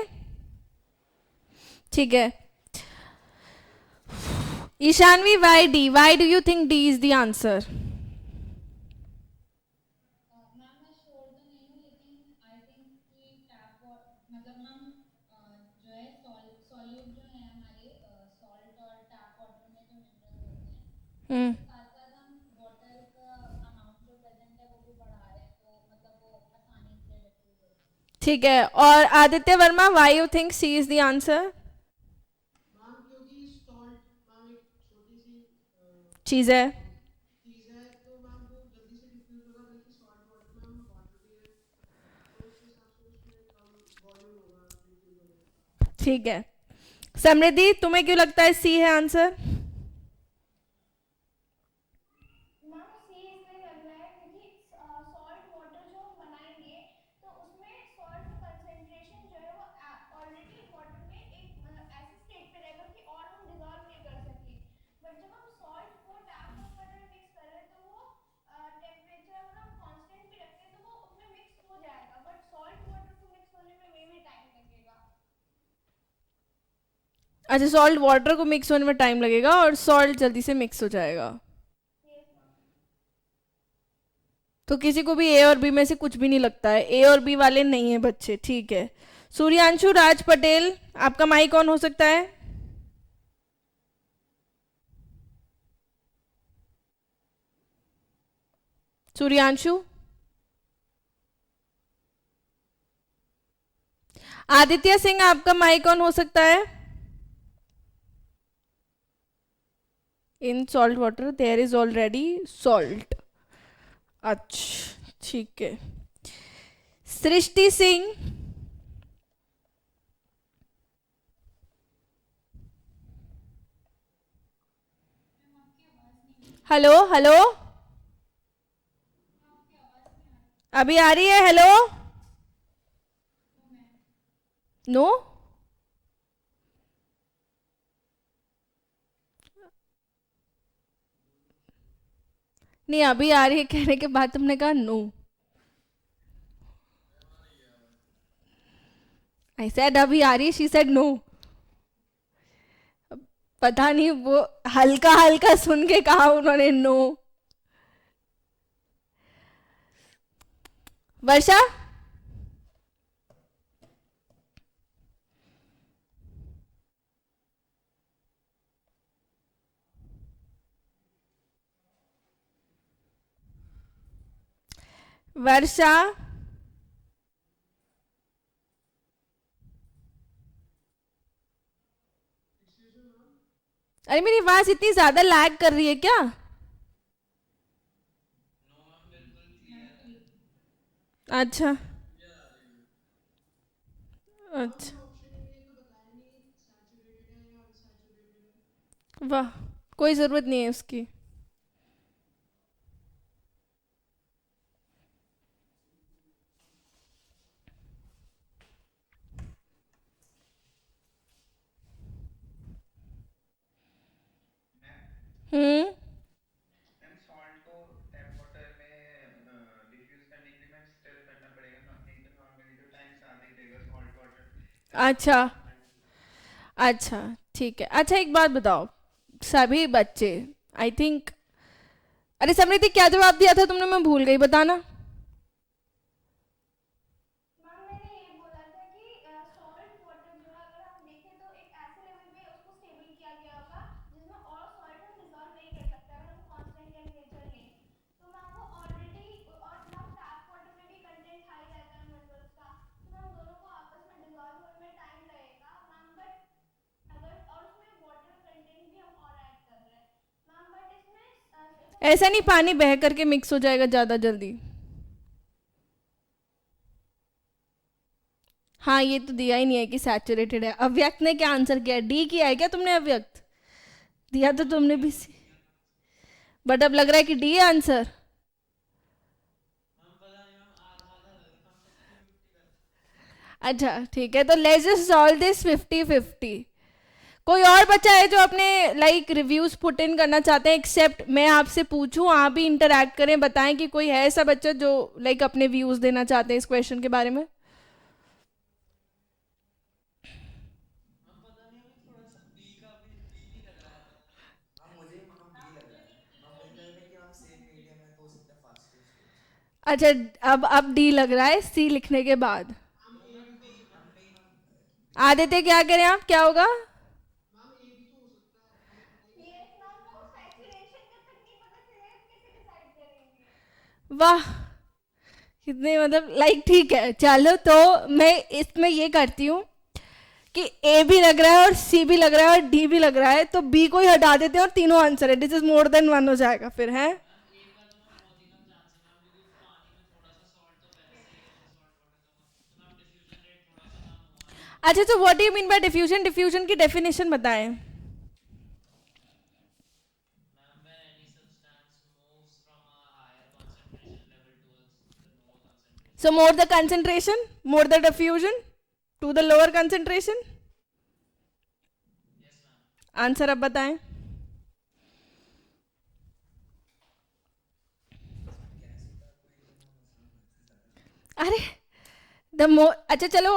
ठीक है, Ishanvi, why D? Why do you think D is the answer? Ma'am मैं श्योर तो नहीं हूँ, लेकिन आई थिंक कि टैप मतलब हम जो है सॉल्यूट जो है हमारे सॉल्ट और टैप वाटर में जो मिनरल्स होते हैं, उसके साथ साथ हम वाटर का अमाउंट जो प्रेजेंट है वो भी बढ़ा रहे हैं, तो मतलब वो आसानी से डिफ्यूज होता है। ठीक है, और Aditya Varma, why you think C is the answer? Ma'am क्योंकि सॉल्ट मैम एक छोटी सी चीज है। चीज़ है, तो मैम वो जल्दी से डिफ्यूज होगा, बल्कि सॉल्ट वाटर में हम वाटर भी है, तो उस हिसाब से उसमें कम वॉल्यूम होगा डिफ्यूज होने का। ठीक है, समृद्धि तुम्हें क्यों लगता है सी है आंसर? मैम सी इसलिए लग रहा है क्योंकि सॉल्ट वाटर जो हम बनाएंगे तो उसमें सॉल्ट का कंसंट्रेशन जो है वो ऑलरेडी वाटर में एक ऐसे स्टेट पे रहेगा कि और हम डिजॉल्व नहीं कर सके, बट जब हम सॉल्ट को टैप वाटर में मिक्स कर रहे हैं तो वो टेम्परेचर अगर हम कांस्टेंट भी रखते हैं तो वो उसमें मिक्स हो जाएगा, बट सॉल्ट वाटर को मिक्स होने में मे भी टाइम लगेगा। अच्छा, सॉल्ट वाटर को मिक्स होने में टाइम लगेगा और सॉल्ट जल्दी से मिक्स हो जाएगा। Yes ma'am. तो किसी को भी ए और बी में से कुछ भी नहीं लगता है, ए और बी वाले नहीं है बच्चे। ठीक है, सूर्यांशु राज पटेल, आपका माइक ऑन हो सकता है? सूर्यांशु। आदित्य सिंह, आपका माइक ऑन हो सकता है? In salt water there is already salt. अच्छा ठीक है, सृष्टि सिंह। हेलो हेलो, अभी आ रही है? Hello, no? नहीं, अभी आ रही है कहने के बाद तुमने कहा नो। आई सेड अभी आ रही है, शी सेड नो। पता नहीं वो हल्का हल्का सुन के कहा उन्होंने नो। वर्षा। वर्षा। अरे मेरी आवाज इतनी ज्यादा लैग कर रही है क्या? अच्छा अच्छा, ऑप्शन में ये तो बताया नहीं सैचुरेटेड है या अनसैचुरेटेड है। वाह, कोई जरूरत नहीं है उसकी। हम्म, मैम सॉल्ट को टैप वाटर में डिफ्यूज करने के लिए मैम स्टर करना पड़ेगा ना, नहीं तो नॉर्मली जो टाइम साथ ही रहेगा सॉल्ट वाटर। अच्छा अच्छा ठीक है। अच्छा एक बात बताओ सभी बच्चे, आई थिंक, अरे समृद्धि क्या जवाब दिया था तुमने? मैं भूल गई, बताना। मैम मैंने ये बोला ऐसा नहीं पानी बह करके मिक्स हो जाएगा ज़्यादा जल्दी। हाँ ये तो दिया ही नहीं है कि सैचुरेटेड है। अव्यक्त ने क्या आंसर किया? डी किया है क्या तुमने? अव्यक्त दिया तो तुमने भी सी, बट अब लग रहा है कि डी आंसर। अच्छा ठीक है, तो लेट्स जस्ट सॉल्व दिस 50-50। कोई और बच्चा है जो अपने लाइक रिव्यूज पुट इन करना चाहते हैं, एक्सेप्ट मैं आपसे पूछूं, आप भी इंटरैक्ट करें, बताएं कि कोई है ऐसा बच्चा जो लाइक अपने व्यूज देना चाहते हैं इस क्वेश्चन के बारे में। हाँ मुझे मैम बी लग रहा है मैम, मुझे लग रहा है कि मैम सेम मीडियम है तो हो सकता है फास्टर स्टेज। अच्छा अब डी लग रहा है सी लिखने के बाद। मैम नहीं मैम, आदित्य क्या करें आप, क्या होगा? यस मैम, वो सैचुरेशन जब तक नहीं पता चलेगा कैसे डिसाइड करेंगे। वाह कितने मतलब लाइक ठीक है, चलो तो मैं इसमें ये करती हूँ कि ए भी लग रहा है और सी भी लग रहा है और डी भी लग रहा है, तो बी को ही हटा देते हैं और तीनों आंसर है। This is more than one हो जाएगा फिर है। अच्छा तो what do you mean by diffusion? Diffusion की डेफिनेशन बताएं। So more the concentration, more the diffusion to the lower concentration. Answer अब बताएं। अरे द मोर, अच्छा चलो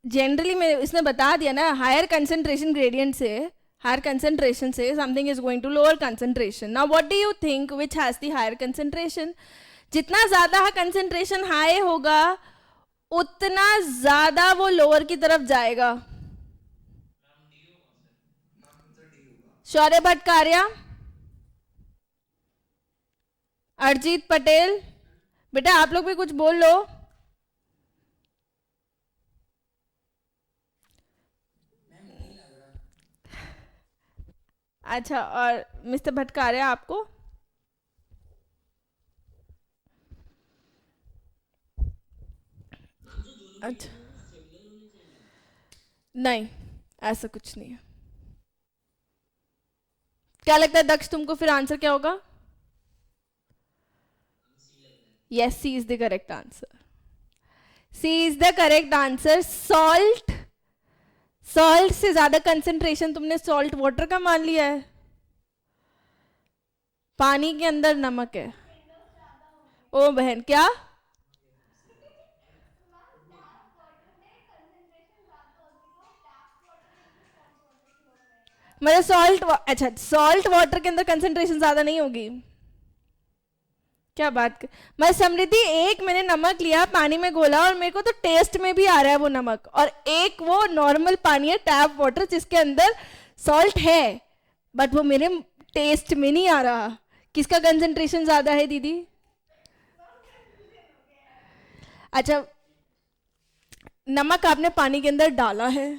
जनरली मैं इसने बता दिया ना, हायर कंसंट्रेशन ग्रेडियंट से, हायर कंसंट्रेशन से something is going to lower concentration. Now what do you think which has the higher concentration? जितना ज्यादा कंसंट्रेशन हाई होगा उतना ज्यादा वो लोअर की तरफ जाएगा। मैम तो डी होगा। शौर्य भट्टाचार्य, अरजीत पटेल, बेटा आप लोग भी कुछ बोल लो। अच्छा और मिस्टर भट्टाचार्य आपको? अच्छा नहीं, ऐसा कुछ नहीं है। क्या लगता है दक्ष तुमको फिर आंसर क्या होगा? Yes C is the correct answer. C is the correct answer. Salt, salt से ज्यादा कंसेंट्रेशन तुमने सॉल्ट वाटर का मान लिया है। पानी के अंदर नमक है। ओ बहन क्या? मतलब सॉल्ट, अच्छा सॉल्ट वाटर के अंदर कंसेंट्रेशन ज्यादा नहीं होगी? क्या बात कर, मैं समृद्धि एक मैंने नमक लिया पानी में घोला और मेरे को तो टेस्ट में भी आ रहा है वो नमक, और एक वो नॉर्मल पानी है टैप वाटर जिसके अंदर सॉल्ट है बट वो मेरे टेस्ट में नहीं आ रहा। किसका कंसेंट्रेशन ज्यादा है दीदी? अच्छा नमक आपने पानी के अंदर डाला है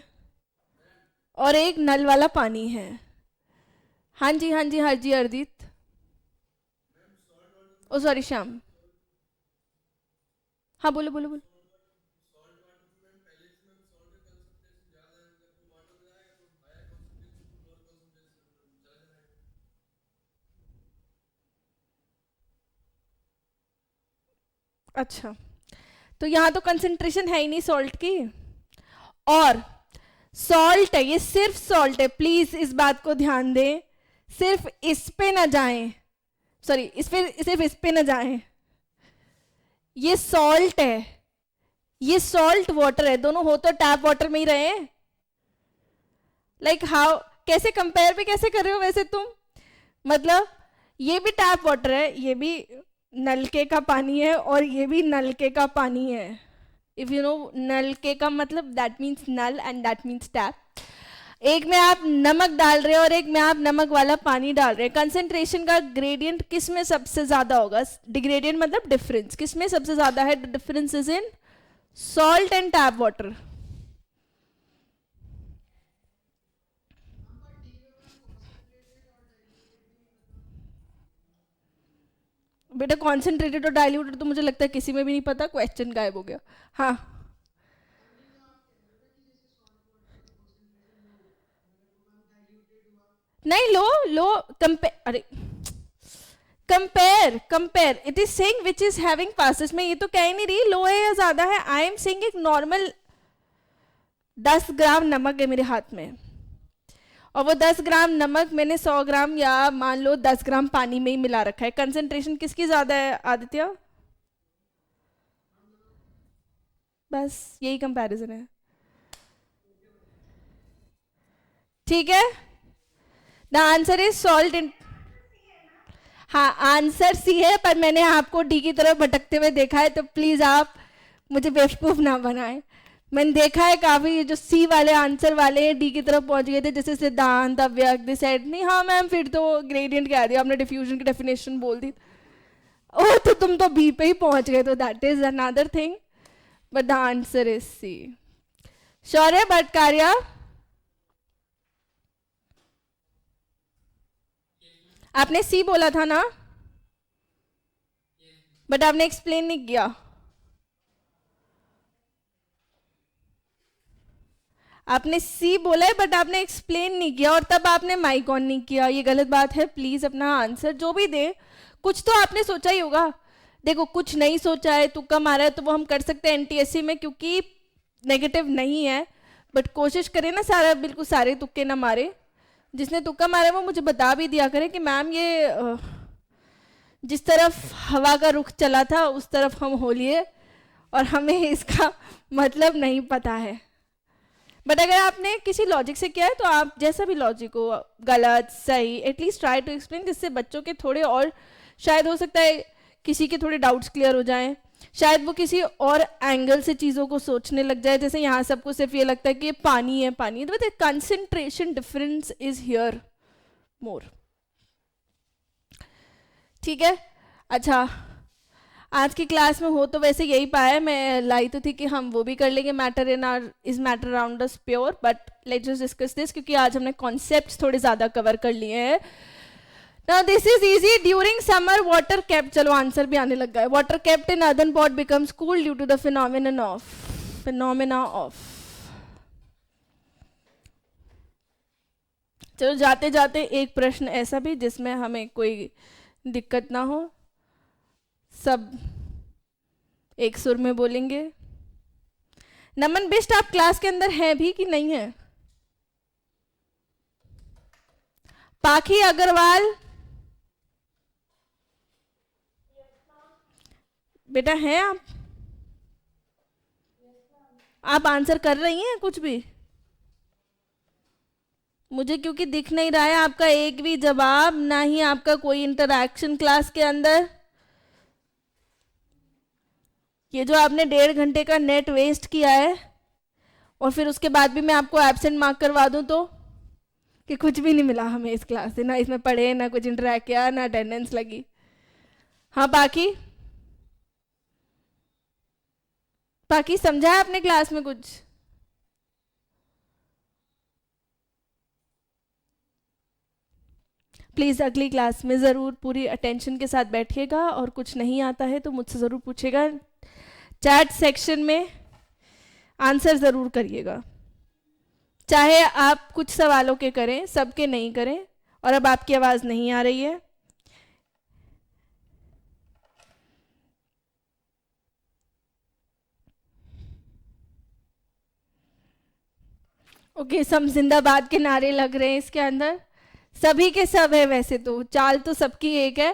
और एक नल वाला पानी है। हाँ जी हाँ जी हाँ जी अर्दित, ओ सॉरी श्याम, हाँ बोलो बोलो बोलो। अच्छा तो यहाँ तो कंसंट्रेशन है ही नहीं सॉल्ट की, और सॉल्ट है, ये सिर्फ सॉल्ट है, प्लीज इस बात को ध्यान दें, सिर्फ इस पे ना जाएं, सॉरी इस पे, सिर्फ इस पे ना जाएं। ये सॉल्ट है, ये सॉल्ट वाटर है, दोनों हो तो टैप वाटर में ही रहे। लाइक हाउ, कैसे कंपेयर भी कैसे कर रहे हो वैसे तुम? मतलब ये भी टैप वाटर है, ये भी नलके का पानी है और ये भी नलके का पानी है। इफ यू नो नलके का मतलब दैट मीन्स नल एंड दैट मीन्स टैप। एक में आप नमक डाल रहे हैं और एक में आप नमक वाला पानी डाल रहे हैं। कंसंट्रेशन का ग्रेडियंट किस में सबसे ज्यादा होगा? डिग्रेडियंट मतलब डिफरेंस, किस में सबसे ज्यादा है? Difference is in salt and tap water. बेटा कॉन्सेंट्रेटेड और डाइल्यूटेड तो मुझे लगता है किसी में भी नहीं पता, क्वेश्चन गायब हो गया। हाँ नहीं, लो लो कंपेयर, अरे compare compare, it is saying which is having fastest. मैं ये तो कह ही नहीं रही लो है या ज्यादा है, आई एम सेइंग एक नॉर्मल 10 ग्राम नमक है मेरे हाथ में, और वो 10 ग्राम नमक मैंने 100 ग्राम या मान लो 10 ग्राम पानी में ही मिला रखा है, कंसंट्रेशन किसकी ज्यादा है आदित्य? बस यही कंपैरिजन है, ठीक है। The answer is salt in, हाँ आंसर सी है, पर मैंने आपको डी की तरफ भटकते हुए देखा है, तो प्लीज आप मुझे बेवकूफ ना बनाएं। मैंने देखा है काफी जो सी वाले आंसर वाले डी की तरफ पहुंच गए थे, जैसे सिद्धांत, अव्यक्त, दिस सेड नहीं, हाँ मैम फिर तो ग्रेडियंट कह दिया आपने, डिफ्यूजन की डेफिनेशन बोल दी, ओह तो तुम तो बी पे ही पहुंच गए, तो that is another thing, but the answer is C. Shaurya Bhattacharya, आपने सी बोला था ना, बट आपने एक्सप्लेन नहीं किया। आपने सी बोला है बट आपने एक्सप्लेन नहीं किया, और तब आपने माइक ऑन नहीं किया, ये गलत बात है। प्लीज अपना आंसर जो भी दे, कुछ तो आपने सोचा ही होगा। देखो कुछ नहीं सोचा है, तुक्का मारा है, तो वो हम कर सकते हैं एनटीएससी में, क्योंकि नेगेटिव नहीं है, बट कोशिश करें ना सारा, बिल्कुल सारे तुक्के ना मारे। जिसने तुक्का मारा वो मुझे बता भी दिया करे कि मैम ये जिस तरफ हवा का रुख चला था उस तरफ हम हो लिए, और हमें इसका मतलब नहीं पता है। बट अगर आपने किसी लॉजिक से किया है तो आप जैसा भी लॉजिक हो, गलत सही, एटलीस्ट ट्राई टू एक्सप्लेन, जिससे बच्चों के थोड़े और शायद हो सकता है किसी के थोड़े डाउट्स क्लियर हो जाएं, शायद वो किसी और एंगल से चीज़ों को सोचने लग जाए। जैसे यहाँ सबको सिर्फ ये लगता है कि ये पानी है पानी, तो कंसंट्रेशन डिफरेंस इज हियर मोर, ठीक है। अच्छा आज की क्लास में हो तो वैसे यही पाया, मैं लाई तो थी कि हम वो भी कर लेंगे, matter in are is matter around us pure, but let's just discuss this, क्योंकि आज हमने कॉन्सेप्ट्स थोड़े ज़्यादा कवर कर लिए हैं। Now this is easy. During summer, water kept, चलो आंसर भी आने लग गया है, water kept in earthen pot becomes cool due to the phenomena of चलो जाते जाते एक प्रश्न ऐसा भी जिसमें हमें कोई दिक्कत ना हो, सब एक सुर में बोलेंगे। नमन बिष्ट आप क्लास के अंदर हैं भी कि नहीं है? पाखी अग्रवाल बेटा हैं आप आंसर कर रही हैं कुछ भी? मुझे क्योंकि दिख नहीं रहा है आपका एक भी जवाब, ना ही आपका कोई इंटरैक्शन क्लास के अंदर। ये जो आपने 1.5 घंटे का नेट वेस्ट किया है, और फिर उसके बाद भी मैं आपको एब्सेंट मार्क करवा दूं तो, कि कुछ भी नहीं मिला हमें इस क्लास से, ना इसमें पढ़े, ना कुछ इंटरैक्ट किया, ना अटेंडेंस लगी। हाँ बाकी समझा है आपने क्लास में कुछ? प्लीज़ अगली क्लास में ज़रूर पूरी अटेंशन के साथ बैठिएगा, और कुछ नहीं आता है तो मुझसे ज़रूर पूछेगा, चैट सेक्शन में आंसर ज़रूर करिएगा, चाहे आप कुछ सवालों के करें, सबके नहीं करें। और अब आपकी आवाज़ नहीं आ रही है, ओके सब जिंदाबाद के नारे लग रहे हैं इसके अंदर, सभी के सब है, वैसे तो चाल तो सबकी एक है,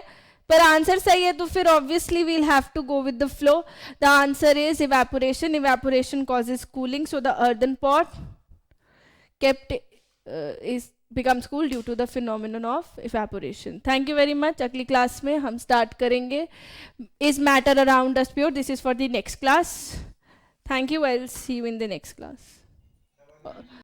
पर आंसर सही है तो फिर obviously we'll have to go with the flow. The answer is evaporation, evaporation causes cooling, so the earthen pot kept is becomes cool due to the phenomenon of evaporation. Thank you very much. अगली class में हम start करेंगे is matter around us pure. This is for the next class. Thank you. I'll see you in the next class.